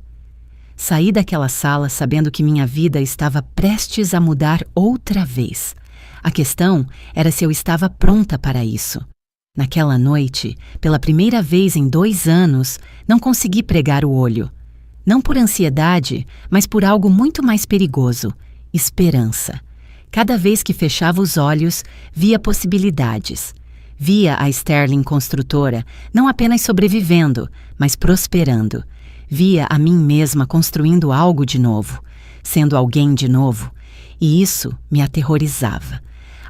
Saí daquela sala sabendo que minha vida estava prestes a mudar outra vez. A questão era se eu estava pronta para isso. Naquela noite, pela primeira vez em 2 anos, não consegui pregar o olho. Não por ansiedade, mas por algo muito mais perigoso: esperança. Cada vez que fechava os olhos, via possibilidades. Via a Sterling Construtora não apenas sobrevivendo, mas prosperando. Via a mim mesma construindo algo de novo, sendo alguém de novo, e isso me aterrorizava.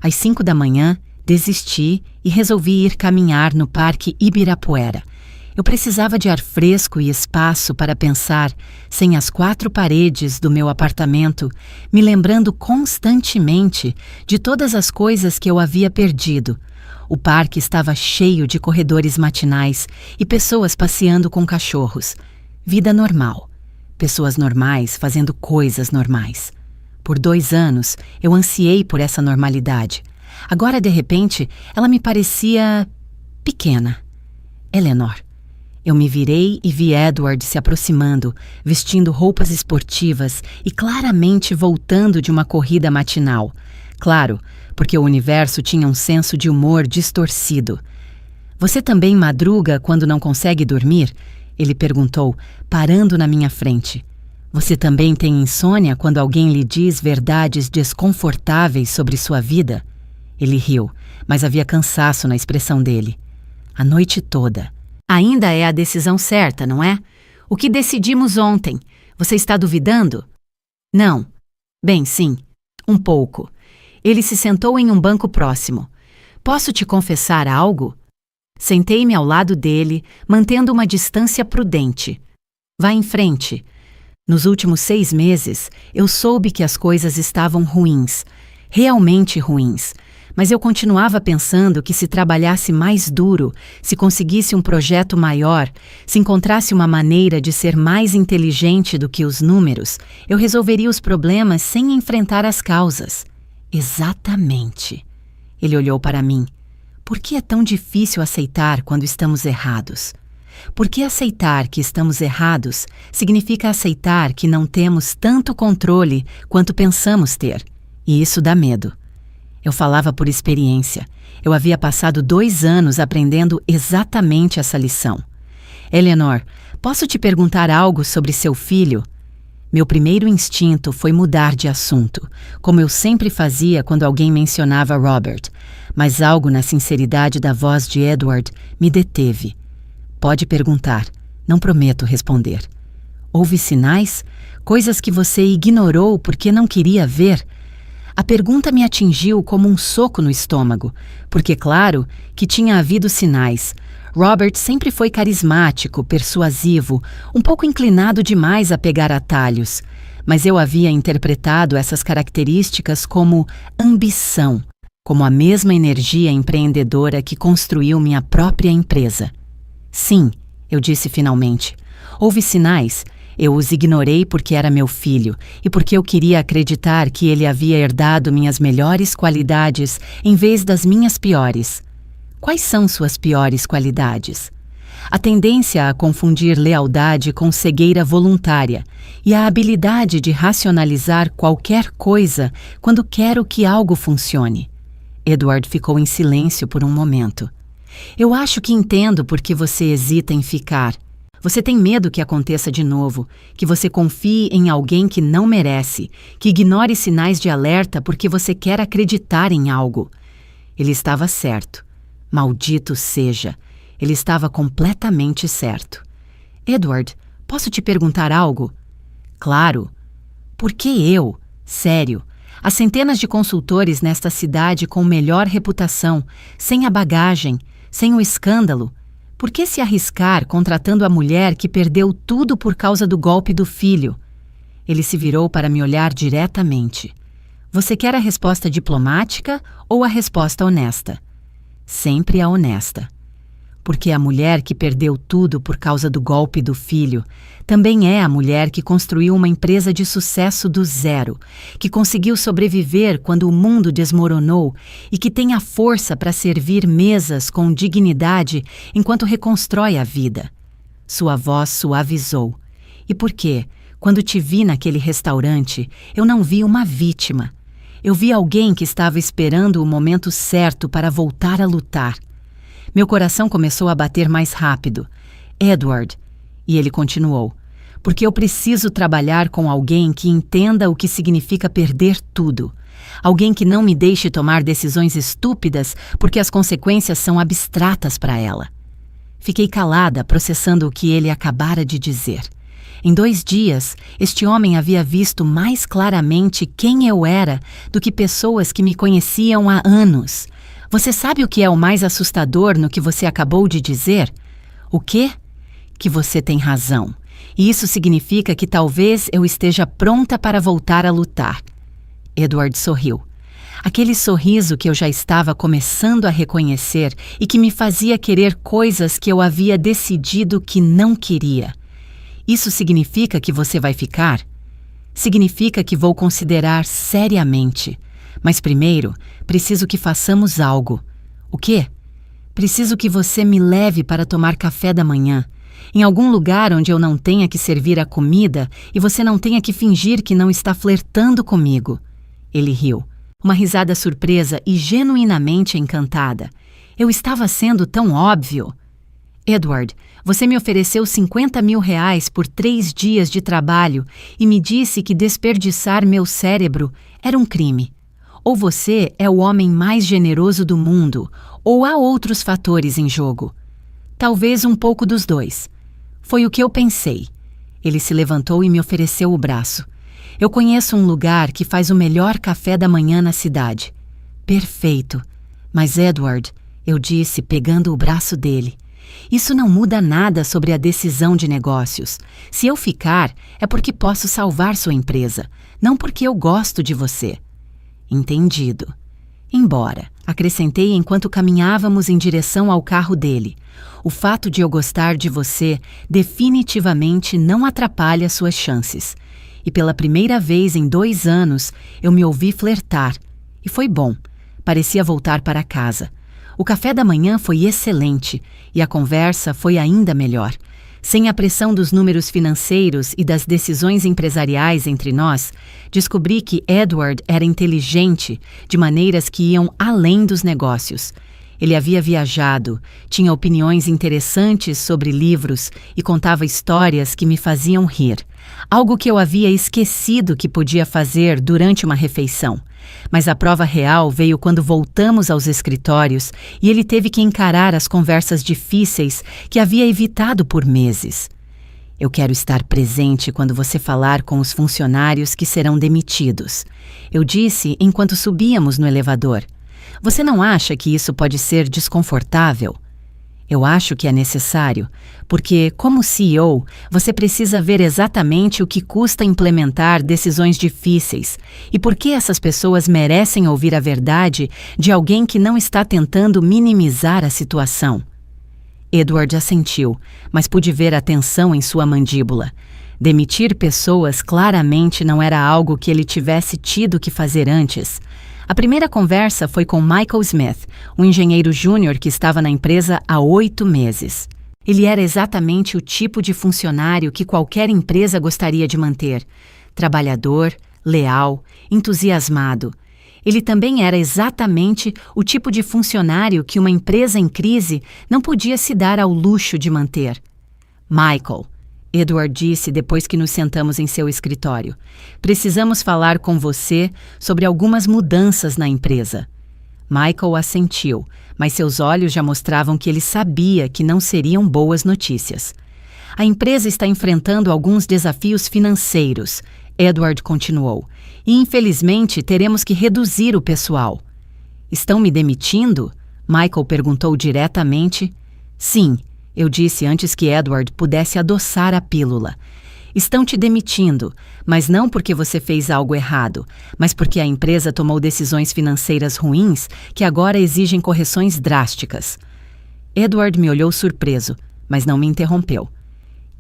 Às 5 da manhã, desisti e resolvi ir caminhar no Parque Ibirapuera. Eu precisava de ar fresco e espaço para pensar, sem as 4 paredes do meu apartamento, me lembrando constantemente de todas as coisas que eu havia perdido. O parque estava cheio de corredores matinais e pessoas passeando com cachorros. Vida normal. Pessoas normais fazendo coisas normais. Por 2 anos, eu ansiei por essa normalidade. Agora, de repente, ela me parecia pequena. Eleanor. Eu me virei e vi Edward se aproximando, vestindo roupas esportivas e claramente voltando de uma corrida matinal. Claro, porque o universo tinha um senso de humor distorcido. Você também madruga quando não consegue dormir? Ele perguntou, parando na minha frente. Você também tem insônia quando alguém lhe diz verdades desconfortáveis sobre sua vida? Ele riu, mas havia cansaço na expressão dele. A noite toda. Ainda é a decisão certa, não é? O que decidimos ontem? Você está duvidando? Não. Bem, sim. Um pouco. Ele se sentou em um banco próximo. Posso te confessar algo? Sentei-me ao lado dele, mantendo uma distância prudente. Vá em frente. Nos últimos 6 meses, eu soube que as coisas estavam ruins. Realmente ruins. Mas eu continuava pensando que se trabalhasse mais duro, se conseguisse um projeto maior, se encontrasse uma maneira de ser mais inteligente do que os números, eu resolveria os problemas sem enfrentar as causas. Exatamente. Ele olhou para mim. Por que é tão difícil aceitar quando estamos errados? Por que aceitar que estamos errados significa aceitar que não temos tanto controle quanto pensamos ter? E isso dá medo. Eu falava por experiência. Eu havia passado 2 anos aprendendo exatamente essa lição. Eleanor, posso te perguntar algo sobre seu filho? Meu primeiro instinto foi mudar de assunto, como eu sempre fazia quando alguém mencionava Robert, mas algo na sinceridade da voz de Edward me deteve. Pode perguntar, não prometo responder. Houve sinais? Coisas que você ignorou porque não queria ver? A pergunta me atingiu como um soco no estômago, porque claro que tinha havido sinais. Robert sempre foi carismático, persuasivo, um pouco inclinado demais a pegar atalhos, mas eu havia interpretado essas características como ambição, como a mesma energia empreendedora que construiu minha própria empresa. Sim, eu disse finalmente. Houve sinais. Eu os ignorei porque era meu filho e porque eu queria acreditar que ele havia herdado minhas melhores qualidades em vez das minhas piores. Quais são suas piores qualidades? A tendência a confundir lealdade com cegueira voluntária e a habilidade de racionalizar qualquer coisa quando quero que algo funcione. Edward ficou em silêncio por um momento. Eu acho que entendo por que você hesita em ficar. Você tem medo que aconteça de novo, que você confie em alguém que não merece, que ignore sinais de alerta porque você quer acreditar em algo. Ele estava certo. Maldito seja, ele estava completamente certo. Edward, posso te perguntar algo? Claro. Por que eu? Sério. Há centenas de consultores nesta cidade com melhor reputação, sem a bagagem, sem o escândalo. Por que se arriscar contratando a mulher que perdeu tudo por causa do golpe do filho? Ele se virou para me olhar diretamente. Você quer a resposta diplomática ou a resposta honesta? Sempre a honesta. Porque a mulher que perdeu tudo por causa do golpe do filho também é a mulher que construiu uma empresa de sucesso do zero, que conseguiu sobreviver quando o mundo desmoronou e que tem a força para servir mesas com dignidade enquanto reconstrói a vida. Sua voz suavizou. E por quê? Quando te vi naquele restaurante, eu não vi uma vítima. Eu vi alguém que estava esperando o momento certo para voltar a lutar. Meu coração começou a bater mais rápido. Edward, e ele continuou, porque eu preciso trabalhar com alguém que entenda o que significa perder tudo. Alguém que não me deixe tomar decisões estúpidas porque as consequências são abstratas para ela. Fiquei calada, processando o que ele acabara de dizer. Em 2 dias, este homem havia visto mais claramente quem eu era do que pessoas que me conheciam há anos. Você sabe o que é o mais assustador no que você acabou de dizer? O quê? Que você tem razão. E isso significa que talvez eu esteja pronta para voltar a lutar. Edward sorriu. Aquele sorriso que eu já estava começando a reconhecer e que me fazia querer coisas que eu havia decidido que não queria. Isso significa que você vai ficar? Significa que vou considerar seriamente. Mas primeiro, preciso que façamos algo. O quê? Preciso que você me leve para tomar café da manhã, em algum lugar onde eu não tenha que servir a comida e você não tenha que fingir que não está flertando comigo. Ele riu. Uma risada surpresa e genuinamente encantada. Eu estava sendo tão óbvio. Edward, você me ofereceu R$50.000 por 3 dias de trabalho e me disse que desperdiçar meu cérebro era um crime. Ou você é o homem mais generoso do mundo, ou há outros fatores em jogo. Talvez um pouco dos dois. Foi o que eu pensei. Ele se levantou e me ofereceu o braço. Eu conheço um lugar que faz o melhor café da manhã na cidade. Perfeito. Mas Edward, eu disse, pegando o braço dele, isso não muda nada sobre a decisão de negócios. Se eu ficar, é porque posso salvar sua empresa, não porque eu gosto de você. Entendido. Embora, acrescentei enquanto caminhávamos em direção ao carro dele, o fato de eu gostar de você definitivamente não atrapalha suas chances. E pela primeira vez em 2 anos, eu me ouvi flertar. E foi bom. Parecia voltar para casa. O café da manhã foi excelente e a conversa foi ainda melhor. Sem a pressão dos números financeiros e das decisões empresariais entre nós, descobri que Edward era inteligente de maneiras que iam além dos negócios. Ele havia viajado, tinha opiniões interessantes sobre livros e contava histórias que me faziam rir, algo que eu havia esquecido que podia fazer durante uma refeição. Mas a prova real veio quando voltamos aos escritórios e ele teve que encarar as conversas difíceis que havia evitado por meses. Eu quero estar presente quando você falar com os funcionários que serão demitidos, eu disse enquanto subíamos no elevador. Você não acha que isso pode ser desconfortável? Eu acho que é necessário, porque, como CEO, você precisa ver exatamente o que custa implementar decisões difíceis e por que essas pessoas merecem ouvir a verdade de alguém que não está tentando minimizar a situação. Edward assentiu, mas pude ver a tensão em sua mandíbula. Demitir pessoas claramente não era algo que ele tivesse tido que fazer antes. A primeira conversa foi com Michael Smith, um engenheiro júnior que estava na empresa há 8 meses. Ele era exatamente o tipo de funcionário que qualquer empresa gostaria de manter. Trabalhador, leal, entusiasmado. Ele também era exatamente o tipo de funcionário que uma empresa em crise não podia se dar ao luxo de manter. Michael, Edward disse depois que nos sentamos em seu escritório, precisamos falar com você sobre algumas mudanças na empresa. Michael assentiu, mas seus olhos já mostravam que ele sabia que não seriam boas notícias. A empresa está enfrentando alguns desafios financeiros, Edward continuou, e infelizmente teremos que reduzir o pessoal. Estão me demitindo? Michael perguntou diretamente. Sim, eu disse antes que Edward pudesse adoçar a pílula. Estão te demitindo, mas não porque você fez algo errado, mas porque a empresa tomou decisões financeiras ruins que agora exigem correções drásticas. Edward me olhou surpreso, mas não me interrompeu.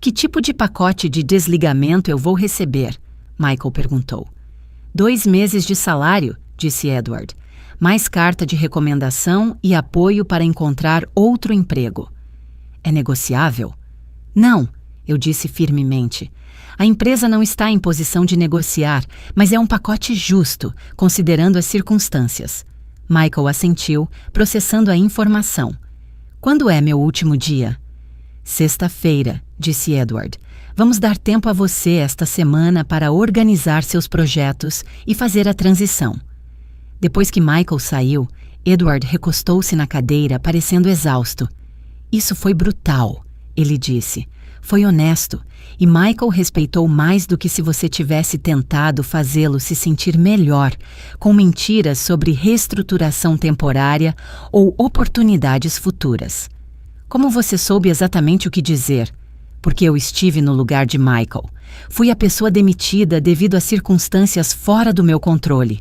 Que tipo de pacote de desligamento eu vou receber? Michael perguntou. 2 meses de salário, disse Edward. Mais carta de recomendação e apoio para encontrar outro emprego. É negociável? Não, eu disse firmemente. A empresa não está em posição de negociar, mas é um pacote justo, considerando as circunstâncias. Michael assentiu, processando a informação. Quando é meu último dia? Sexta-feira, disse Edward. Vamos dar tempo a você esta semana para organizar seus projetos e fazer a transição. Depois que Michael saiu, Edward recostou-se na cadeira, parecendo exausto. Isso foi brutal, ele disse. Foi honesto, e Michael respeitou mais do que se você tivesse tentado fazê-lo se sentir melhor, com mentiras sobre reestruturação temporária ou oportunidades futuras. Como você soube exatamente o que dizer? Porque eu estive no lugar de Michael. Fui a pessoa demitida devido a circunstâncias fora do meu controle.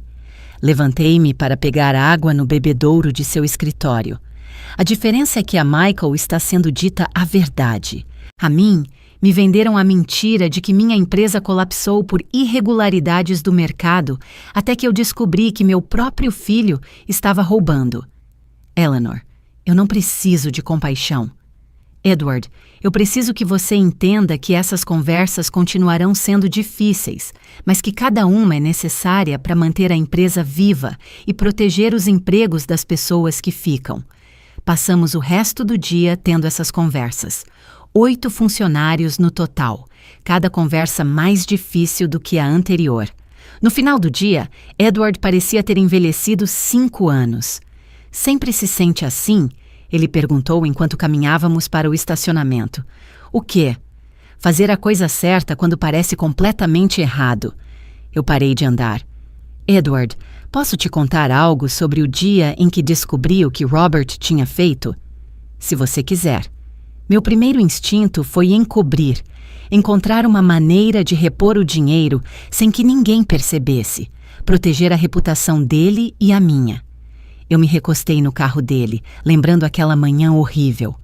Levantei-me para pegar água no bebedouro de seu escritório. A diferença é que a Michael está sendo dita a verdade. A mim, me venderam a mentira de que minha empresa colapsou por irregularidades do mercado até que eu descobri que meu próprio filho estava roubando. Eleanor, eu não preciso de compaixão. Edward, eu preciso que você entenda que essas conversas continuarão sendo difíceis, mas que cada uma é necessária para manter a empresa viva e proteger os empregos das pessoas que ficam. Passamos o resto do dia tendo essas conversas. 8 funcionários no total, cada conversa mais difícil do que a anterior. No final do dia, Edward parecia ter envelhecido 5 anos. Sempre se sente assim? Ele perguntou enquanto caminhávamos para o estacionamento. O quê? Fazer a coisa certa quando parece completamente errado. Eu parei de andar. Edward, posso te contar algo sobre o dia em que descobri o que Robert tinha feito? Se você quiser. Meu primeiro instinto foi encobrir, encontrar uma maneira de repor o dinheiro sem que ninguém percebesse, proteger a reputação dele e a minha. Eu me recostei no carro dele, lembrando aquela manhã horrível.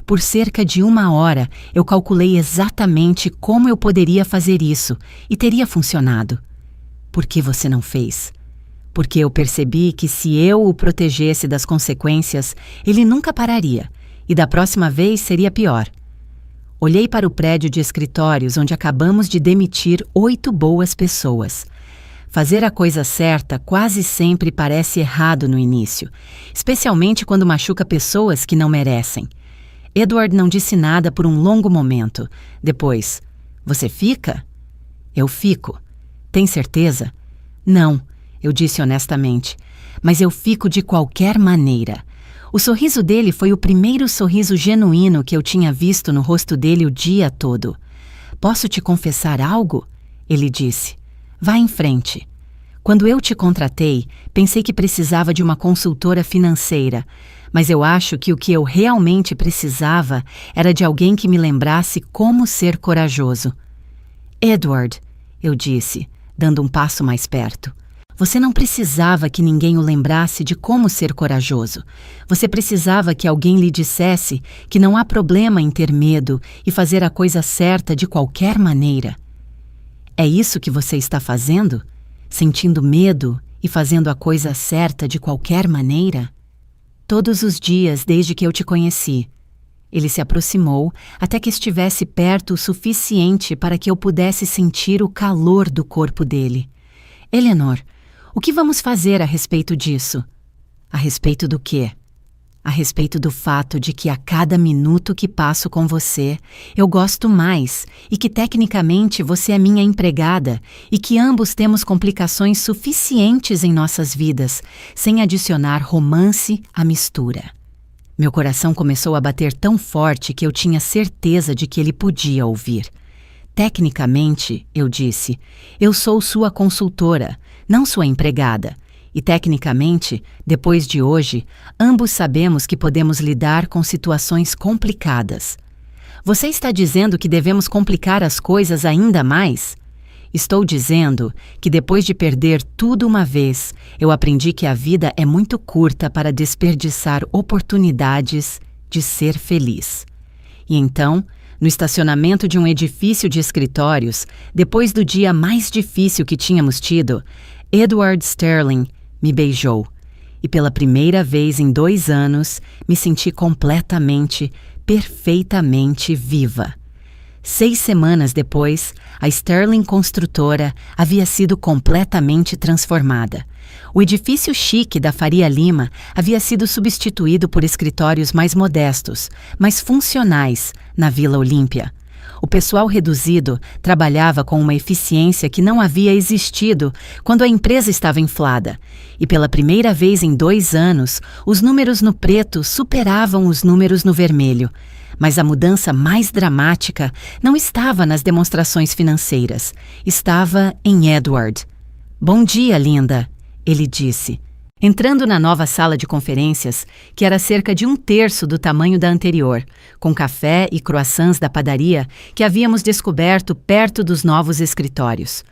Por cerca de 1 hora, eu calculei exatamente como eu poderia fazer isso e teria funcionado. Por que você não fez? porque eu percebi que se eu o protegesse das consequências, ele nunca pararia, e da próxima vez seria pior. Olhei para o prédio de escritórios onde acabamos de demitir 8 boas pessoas. Fazer a coisa certa quase sempre parece errado no início, especialmente quando machuca pessoas que não merecem. Edward não disse nada por um longo momento. Depois, "Você fica?" "Eu fico." "Tem certeza?" "Não," eu disse honestamente, "mas eu fico de qualquer maneira." O sorriso dele foi o primeiro sorriso genuíno que eu tinha visto no rosto dele o dia todo. "Posso te confessar algo?" ele disse. "Vá em frente." Quando eu te contratei, pensei que precisava de uma consultora financeira, mas eu acho que o que eu realmente precisava era de alguém que me lembrasse como ser corajoso. "Edward," eu disse, dando um passo mais perto, "você não precisava que ninguém o lembrasse de como ser corajoso. Você precisava que alguém lhe dissesse que não há problema em ter medo e fazer a coisa certa de qualquer maneira." "É isso que você está fazendo? Sentindo medo e fazendo a coisa certa de qualquer maneira?" "Todos os dias desde que eu te conheci." Ele se aproximou até que estivesse perto o suficiente para que eu pudesse sentir o calor do corpo dele. "Eleanor, o que vamos fazer a respeito disso?" "A respeito do quê?" "A respeito do fato de que a cada minuto que passo com você, eu gosto mais e que tecnicamente você é minha empregada e que ambos temos complicações suficientes em nossas vidas, sem adicionar romance à mistura." Meu coração começou a bater tão forte que eu tinha certeza de que ele podia ouvir. "Tecnicamente," eu disse, "eu sou sua consultora, não sua empregada. E tecnicamente, depois de hoje, ambos sabemos que podemos lidar com situações complicadas." "Você está dizendo que devemos complicar as coisas ainda mais?" "Estou dizendo que depois de perder tudo uma vez, eu aprendi que a vida é muito curta para desperdiçar oportunidades de ser feliz." E então, no estacionamento de um edifício de escritórios, depois do dia mais difícil que tínhamos tido, Edward Sterling me beijou. E pela primeira vez em 2 anos, me senti completamente, perfeitamente viva. 6 semanas depois, a Sterling Construtora havia sido completamente transformada. O edifício chique da Faria Lima havia sido substituído por escritórios mais modestos, mais funcionais, na Vila Olímpia. O pessoal reduzido trabalhava com uma eficiência que não havia existido quando a empresa estava inflada. E pela primeira vez em 2 anos, os números no preto superavam os números no vermelho. Mas a mudança mais dramática não estava nas demonstrações financeiras. Estava em Edward. "Bom dia, linda," ele disse, entrando na nova sala de conferências, que era cerca de 1/3 do tamanho da anterior, com café e croissants da padaria que havíamos descoberto perto dos novos escritórios.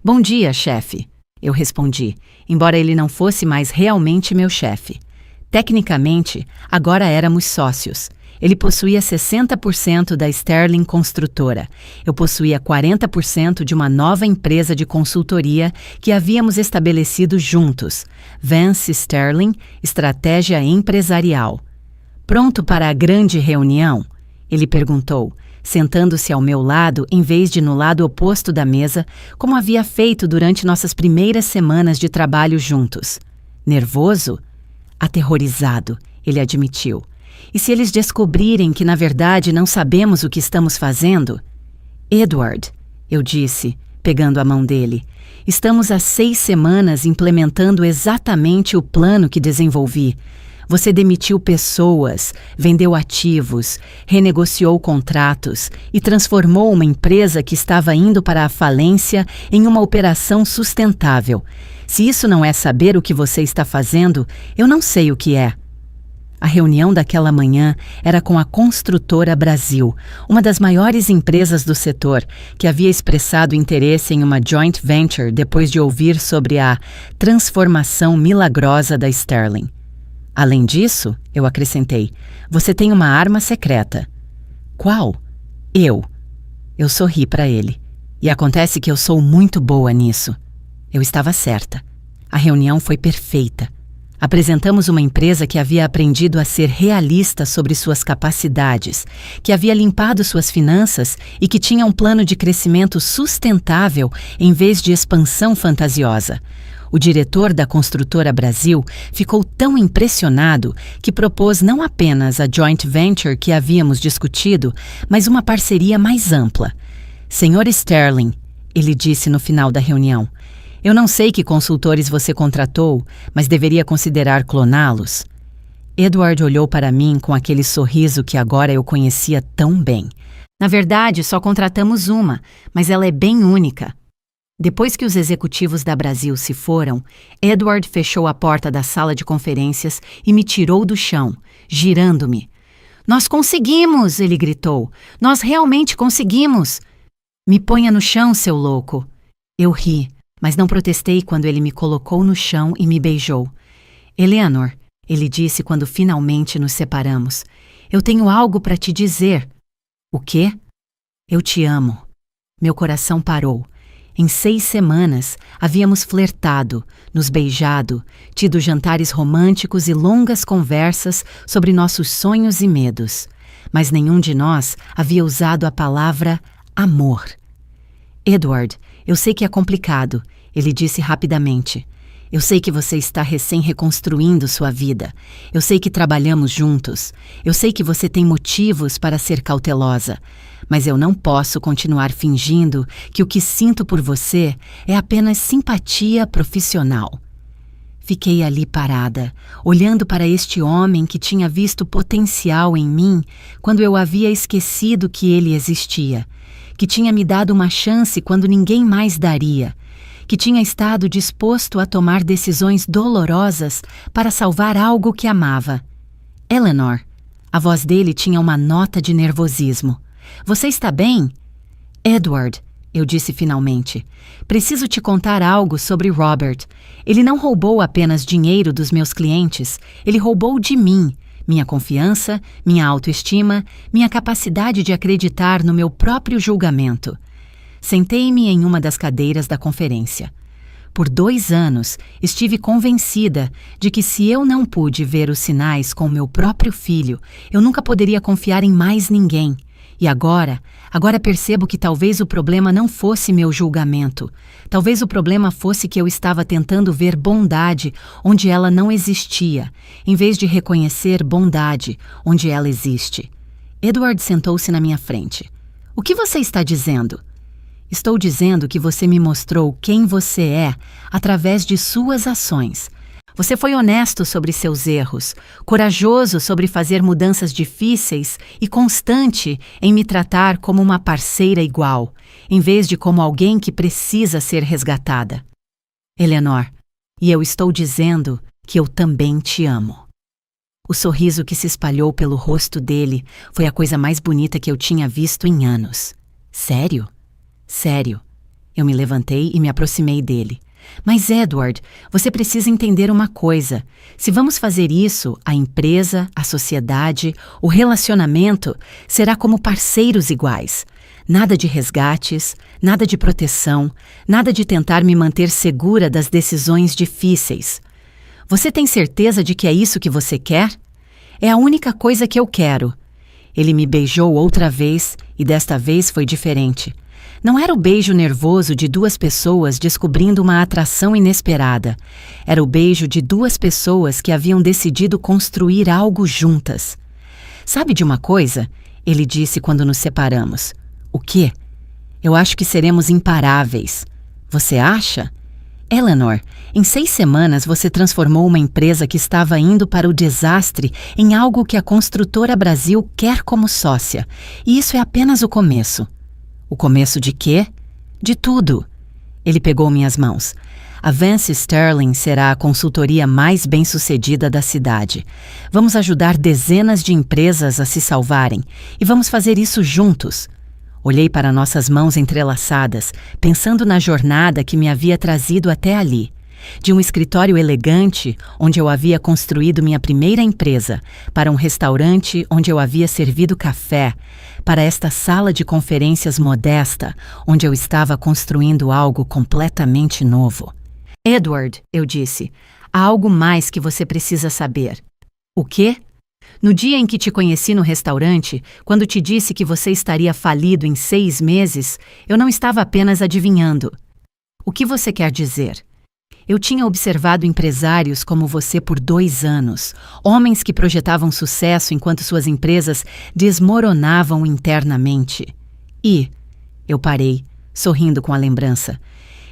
"Bom dia, chefe," eu respondi, embora ele não fosse mais realmente meu chefe. Tecnicamente, agora éramos sócios. Ele possuía 60% da Sterling Construtora. Eu possuía 40% de uma nova empresa de consultoria que havíamos estabelecido juntos, Vance Sterling Estratégia Empresarial. "Pronto para a grande reunião?" ele perguntou, sentando-se ao meu lado em vez de no lado oposto da mesa, como havia feito durante nossas primeiras semanas de trabalho juntos. "Nervoso?" "Aterrorizado," ele admitiu. "E se eles descobrirem que, na verdade, não sabemos o que estamos fazendo?" "Edward," eu disse, pegando a mão dele, "estamos há 6 semanas implementando exatamente o plano que desenvolvi. Você demitiu pessoas, vendeu ativos, renegociou contratos e transformou uma empresa que estava indo para a falência em uma operação sustentável. Se isso não é saber o que você está fazendo, eu não sei o que é." A reunião daquela manhã era com a Construtora Brasil, uma das maiores empresas do setor, que havia expressado interesse em uma joint venture depois de ouvir sobre a transformação milagrosa da Sterling. "Além disso," eu acrescentei, "você tem uma arma secreta." "Qual?" Eu sorri para ele. "E acontece que eu sou muito boa nisso." Eu estava certa. A reunião foi perfeita. Apresentamos uma empresa que havia aprendido a ser realista sobre suas capacidades, que havia limpado suas finanças e que tinha um plano de crescimento sustentável em vez de expansão fantasiosa. O diretor da construtora Brasil ficou tão impressionado que propôs não apenas a joint venture que havíamos discutido, mas uma parceria mais ampla. Sr. Sterling, ele disse no final da reunião, eu não sei que consultores você contratou, mas deveria considerar cloná-los. Edward olhou para mim com aquele sorriso que agora eu conhecia tão bem. Na verdade, só contratamos uma, mas ela é bem única. Depois que os executivos da Brasil se foram, Edward fechou a porta da sala de conferências e me tirou do chão, girando-me. Nós conseguimos! Ele gritou. Nós realmente conseguimos! Me ponha no chão, seu louco! Eu ri. Mas não protestei quando ele me colocou no chão e me beijou. Eleanor, ele disse quando finalmente nos separamos, eu tenho algo para te dizer. O quê? Eu te amo. Meu coração parou. Em 6 semanas, havíamos flertado, nos beijado, tido jantares românticos e longas conversas sobre nossos sonhos e medos. Mas nenhum de nós havia usado a palavra amor. Edward, eu sei que é complicado, ele disse rapidamente. Eu sei que você está recém-reconstruindo sua vida. Eu sei que trabalhamos juntos. Eu sei que você tem motivos para ser cautelosa. Mas eu não posso continuar fingindo que o que sinto por você é apenas simpatia profissional. Fiquei ali parada, olhando para este homem que tinha visto potencial em mim quando eu havia esquecido que ele existia, que tinha me dado uma chance quando ninguém mais daria, que tinha estado disposto a tomar decisões dolorosas para salvar algo que amava. Eleanor, a voz dele tinha uma nota de nervosismo. Você está bem? Edward, eu disse finalmente, preciso te contar algo sobre Robert. Ele não roubou apenas dinheiro dos meus clientes, ele roubou de mim. Minha confiança, minha autoestima, minha capacidade de acreditar no meu próprio julgamento. Sentei-me em uma das cadeiras da conferência. Por 2 anos, estive convencida de que se eu não pude ver os sinais com meu próprio filho, eu nunca poderia confiar em mais ninguém. E agora percebo que talvez o problema não fosse meu julgamento. Talvez o problema fosse que eu estava tentando ver bondade onde ela não existia, em vez de reconhecer bondade onde ela existe. Edward sentou-se na minha frente. O que você está dizendo? Estou dizendo que você me mostrou quem você é através de suas ações. Você foi honesto sobre seus erros, corajoso sobre fazer mudanças difíceis e constante em me tratar como uma parceira igual, em vez de como alguém que precisa ser resgatada. Eleanor, e eu estou dizendo que eu também te amo. O sorriso que se espalhou pelo rosto dele foi a coisa mais bonita que eu tinha visto em anos. Sério? Sério. Eu me levantei e me aproximei dele. Mas, Edward, você precisa entender uma coisa. Se vamos fazer isso, a empresa, a sociedade, o relacionamento será como parceiros iguais. Nada de resgates, nada de proteção, nada de tentar me manter segura das decisões difíceis. Você tem certeza de que é isso que você quer? É a única coisa que eu quero. Ele me beijou outra vez e desta vez foi diferente. Não era o beijo nervoso de 2 pessoas descobrindo uma atração inesperada. Era o beijo de 2 pessoas que haviam decidido construir algo juntas. Sabe de uma coisa? Ele disse quando nos separamos. O quê? Eu acho que seremos imparáveis. Você acha? Eleanor, em 6 semanas você transformou uma empresa que estava indo para o desastre em algo que a Construtora Brasil quer como sócia. E isso é apenas o começo. O começo de quê? De tudo. Ele pegou minhas mãos. A Vance Sterling será a consultoria mais bem-sucedida da cidade. Vamos ajudar dezenas de empresas a se salvarem e vamos fazer isso juntos. Olhei para nossas mãos entrelaçadas, pensando na jornada que me havia trazido até ali. De um escritório elegante, onde eu havia construído minha primeira empresa, para um restaurante onde eu havia servido café, para esta sala de conferências modesta, onde eu estava construindo algo completamente novo. Edward, eu disse, há algo mais que você precisa saber. O quê? No dia em que te conheci no restaurante, quando te disse que você estaria falido em 6 meses, eu não estava apenas adivinhando. O que você quer dizer? Eu tinha observado empresários como você por 2 anos, homens que projetavam sucesso enquanto suas empresas desmoronavam internamente. E eu parei, sorrindo com a lembrança.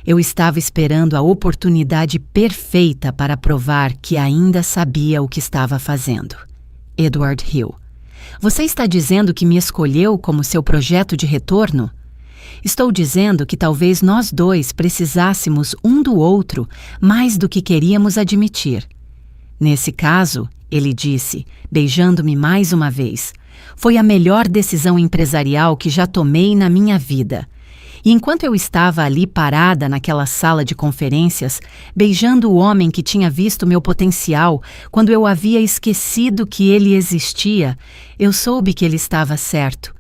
Eu estava esperando a oportunidade perfeita para provar que ainda sabia o que estava fazendo. Edward riu. Você está dizendo que me escolheu como seu projeto de retorno? Estou dizendo que talvez nós dois precisássemos um do outro mais do que queríamos admitir. Nesse caso, ele disse, beijando-me mais uma vez, foi a melhor decisão empresarial que já tomei na minha vida. E enquanto eu estava ali parada naquela sala de conferências, beijando o homem que tinha visto meu potencial quando eu havia esquecido que ele existia, eu soube que ele estava certo.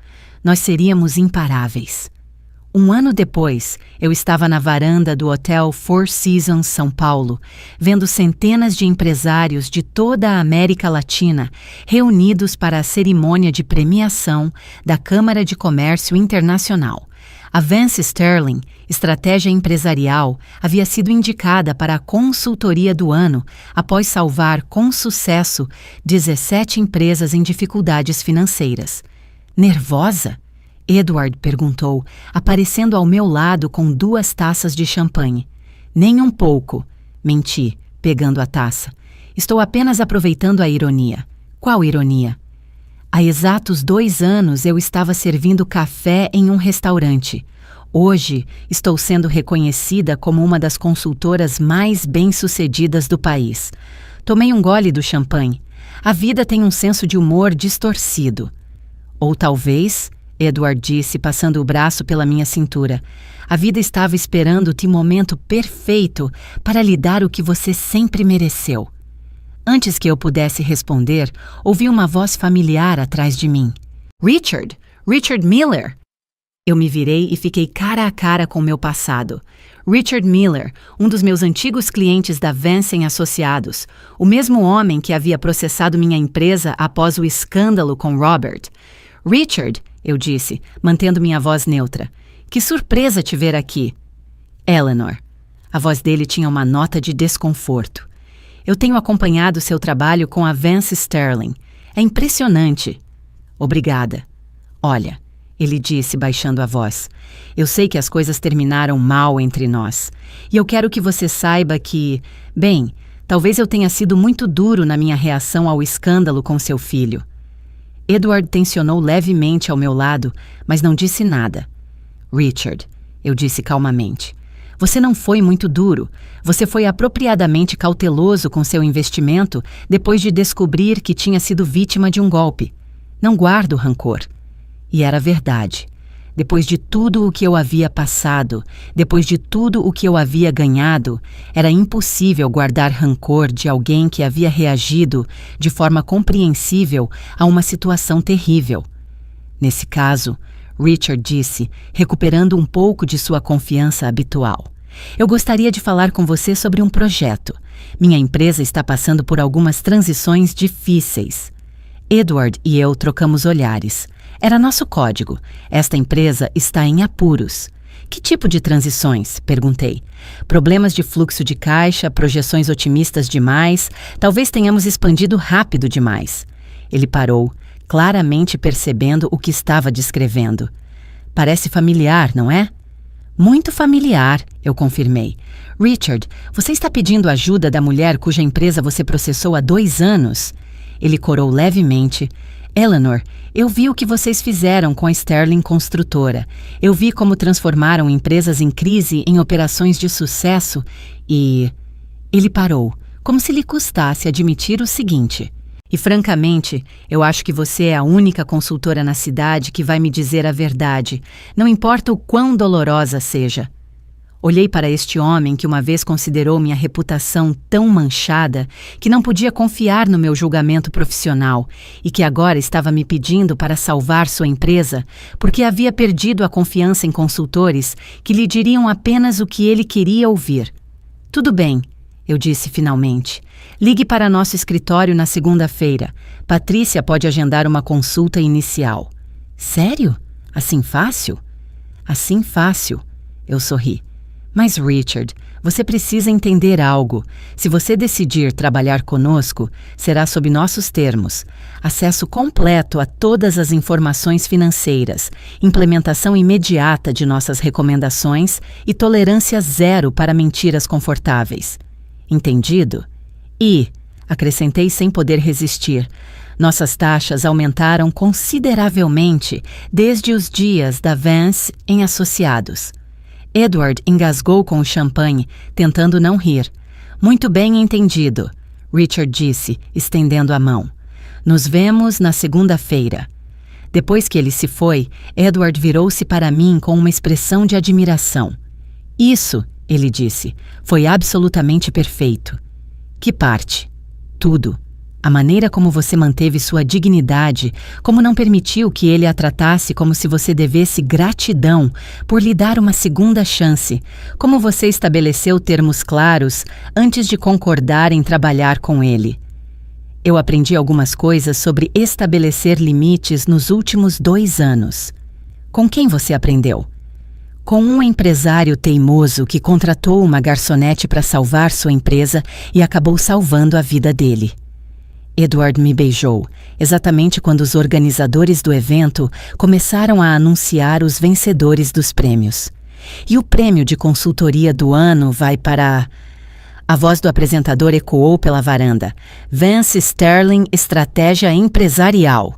Nós seríamos imparáveis. 1 ano depois, eu estava na varanda do Hotel Four Seasons São Paulo, vendo centenas de empresários de toda a América Latina reunidos para a cerimônia de premiação da Câmara de Comércio Internacional. A Vance Sterling, estratégia empresarial, havia sido indicada para a consultoria do ano após salvar com sucesso 17 empresas em dificuldades financeiras. Nervosa? Edward perguntou, aparecendo ao meu lado com 2 taças de champanhe. Nem um pouco, menti, pegando a taça. Estou apenas aproveitando a ironia. Qual ironia? Há exatos 2 anos eu estava servindo café em um restaurante. Hoje estou sendo reconhecida como uma das consultoras mais bem-sucedidas do país. Tomei um gole do champanhe. A vida tem um senso de humor distorcido. Ou talvez, Edward disse, passando o braço pela minha cintura, a vida estava esperando-te momento perfeito para lhe dar o que você sempre mereceu. Antes que eu pudesse responder, ouvi uma voz familiar atrás de mim. Richard! Richard Miller! Eu me virei e fiquei cara a cara com meu passado. Richard Miller, um dos meus antigos clientes da Vance Associados, o mesmo homem que havia processado minha empresa após o escândalo com Robert. Richard, eu disse, mantendo minha voz neutra, que surpresa te ver aqui. Eleanor. A voz dele tinha uma nota de desconforto. Eu tenho acompanhado seu trabalho com a Vance Sterling. É impressionante. Obrigada. Olha, ele disse, baixando a voz, eu sei que as coisas terminaram mal entre nós. E eu quero que você saiba que, bem, talvez eu tenha sido muito duro na minha reação ao escândalo com seu filho. Edward tensionou levemente ao meu lado, mas não disse nada. Richard, eu disse calmamente, você não foi muito duro. Você foi apropriadamente cauteloso com seu investimento depois de descobrir que tinha sido vítima de um golpe. Não guardo rancor. E era verdade. Depois de tudo o que eu havia passado, depois de tudo o que eu havia ganhado, era impossível guardar rancor de alguém que havia reagido de forma compreensível a uma situação terrível. Nesse caso, Richard disse, recuperando um pouco de sua confiança habitual. Eu gostaria de falar com você sobre um projeto. Minha empresa está passando por algumas transições difíceis. Edward e eu trocamos olhares. Era nosso código. Esta empresa está em apuros. Que tipo de transições? Perguntei. Problemas de fluxo de caixa, projeções otimistas demais, talvez tenhamos expandido rápido demais. Ele parou, claramente percebendo o que estava descrevendo. Parece familiar, não é? Muito familiar, eu confirmei. Richard, você está pedindo ajuda da mulher cuja empresa você processou há 2 anos? Ele corou levemente. Eleanor, eu vi o que vocês fizeram com a Sterling Construtora. Eu vi como transformaram empresas em crise em operações de sucesso e... Ele parou, como se lhe custasse admitir o seguinte. E francamente, eu acho que você é a única consultora na cidade que vai me dizer a verdade, não importa o quão dolorosa seja. Olhei para este homem que uma vez considerou minha reputação tão manchada que não podia confiar no meu julgamento profissional e que agora estava me pedindo para salvar sua empresa porque havia perdido a confiança em consultores que lhe diriam apenas o que ele queria ouvir. Tudo bem, eu disse finalmente. Ligue para nosso escritório na segunda-feira. Patrícia pode agendar uma consulta inicial. Sério? Assim fácil? Assim fácil, eu sorri. Mas, Richard, você precisa entender algo. Se você decidir trabalhar conosco, será sob nossos termos. Acesso completo a todas as informações financeiras, implementação imediata de nossas recomendações e tolerância zero para mentiras confortáveis. Entendido? E, acrescentei sem poder resistir, nossas taxas aumentaram consideravelmente desde os dias da Vance em Associados. Edward engasgou com o champanhe, tentando não rir. Muito bem entendido, Richard disse, estendendo a mão. Nos vemos na segunda-feira. Depois que ele se foi, Edward virou-se para mim com uma expressão de admiração. Isso, ele disse, foi absolutamente perfeito. Que parte? Tudo. A maneira como você manteve sua dignidade, como não permitiu que ele a tratasse como se você devesse gratidão por lhe dar uma segunda chance, como você estabeleceu termos claros antes de concordar em trabalhar com ele. Eu aprendi algumas coisas sobre estabelecer limites nos últimos 2 anos. Com quem você aprendeu? Com um empresário teimoso que contratou uma garçonete para salvar sua empresa e acabou salvando a vida dele. Edward me beijou, exatamente quando os organizadores do evento começaram a anunciar os vencedores dos prêmios. E o prêmio de consultoria do ano vai para... A voz do apresentador ecoou pela varanda. Vance Sterling Estratégia Empresarial.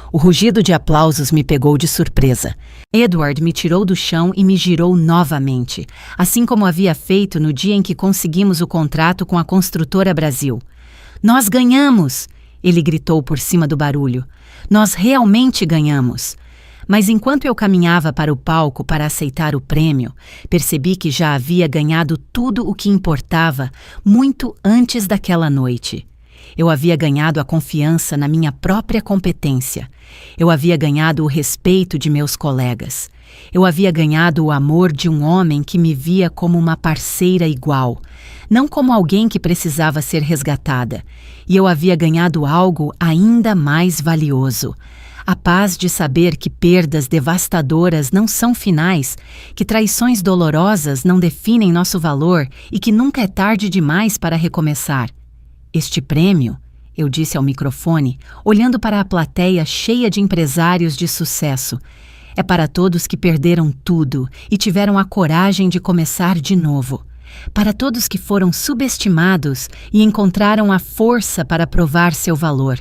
O rugido de aplausos me pegou de surpresa. Edward me tirou do chão e me girou novamente, assim como havia feito no dia em que conseguimos o contrato com a Construtora Brasil. Nós ganhamos! Ele gritou por cima do barulho. Nós realmente ganhamos! Mas enquanto eu caminhava para o palco para aceitar o prêmio, percebi que já havia ganhado tudo o que importava muito antes daquela noite. Eu havia ganhado a confiança na minha própria competência. Eu havia ganhado o respeito de meus colegas. Eu havia ganhado o amor de um homem que me via como uma parceira igual, não como alguém que precisava ser resgatada. E eu havia ganhado algo ainda mais valioso. A paz de saber que perdas devastadoras não são finais, que traições dolorosas não definem nosso valor e que nunca é tarde demais para recomeçar. Este prêmio, eu disse ao microfone, olhando para a plateia cheia de empresários de sucesso, é para todos que perderam tudo e tiveram a coragem de começar de novo. Para todos que foram subestimados e encontraram a força para provar seu valor.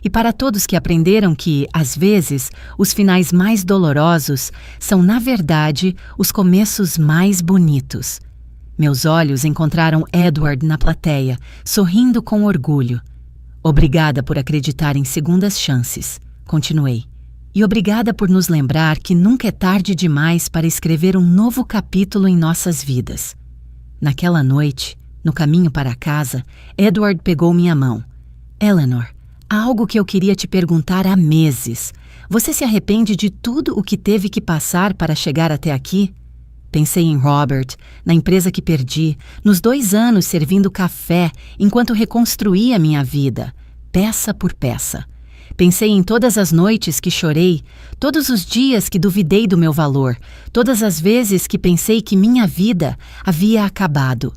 E para todos que aprenderam que, às vezes, os finais mais dolorosos são, na verdade, os começos mais bonitos. Meus olhos encontraram Edward na plateia, sorrindo com orgulho. Obrigada por acreditar em segundas chances, continuei. E obrigada por nos lembrar que nunca é tarde demais para escrever um novo capítulo em nossas vidas. Naquela noite, no caminho para casa, Edward pegou minha mão. Eleanor, há algo que eu queria te perguntar há meses. Você se arrepende de tudo o que teve que passar para chegar até aqui? Pensei em Robert, na empresa que perdi, nos 2 anos servindo café enquanto reconstruía minha vida, peça por peça. Pensei em todas as noites que chorei, todos os dias que duvidei do meu valor, todas as vezes que pensei que minha vida havia acabado.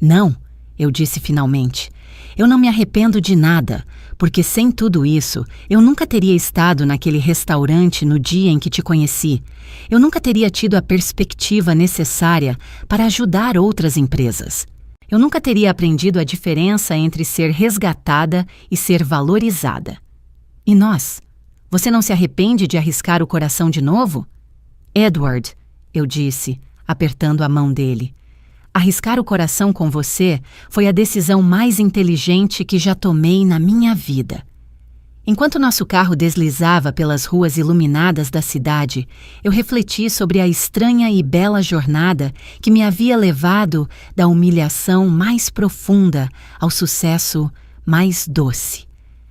Não, eu disse finalmente. Eu não me arrependo de nada, porque sem tudo isso, eu nunca teria estado naquele restaurante no dia em que te conheci. Eu nunca teria tido a perspectiva necessária para ajudar outras empresas. Eu nunca teria aprendido a diferença entre ser resgatada e ser valorizada. E nós? Você não se arrepende de arriscar o coração de novo? Edward, eu disse, apertando a mão dele. Arriscar o coração com você foi a decisão mais inteligente que já tomei na minha vida. Enquanto nosso carro deslizava pelas ruas iluminadas da cidade, eu refleti sobre a estranha e bela jornada que me havia levado da humilhação mais profunda ao sucesso mais doce.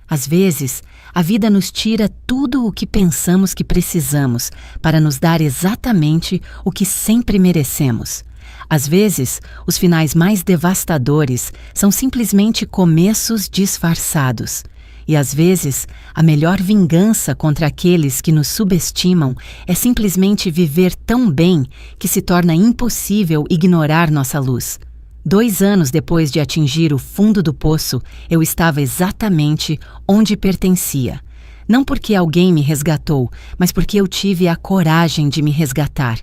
Às vezes, a vida nos tira tudo o que pensamos que precisamos para nos dar exatamente o que sempre merecemos. Às vezes, os finais mais devastadores são simplesmente começos disfarçados. E às vezes, a melhor vingança contra aqueles que nos subestimam é simplesmente viver tão bem que se torna impossível ignorar nossa luz. 2 anos depois de atingir o fundo do poço, eu estava exatamente onde pertencia. Não porque alguém me resgatou, mas porque eu tive a coragem de me resgatar.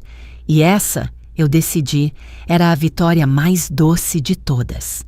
E essa, eu decidi, era a vitória mais doce de todas.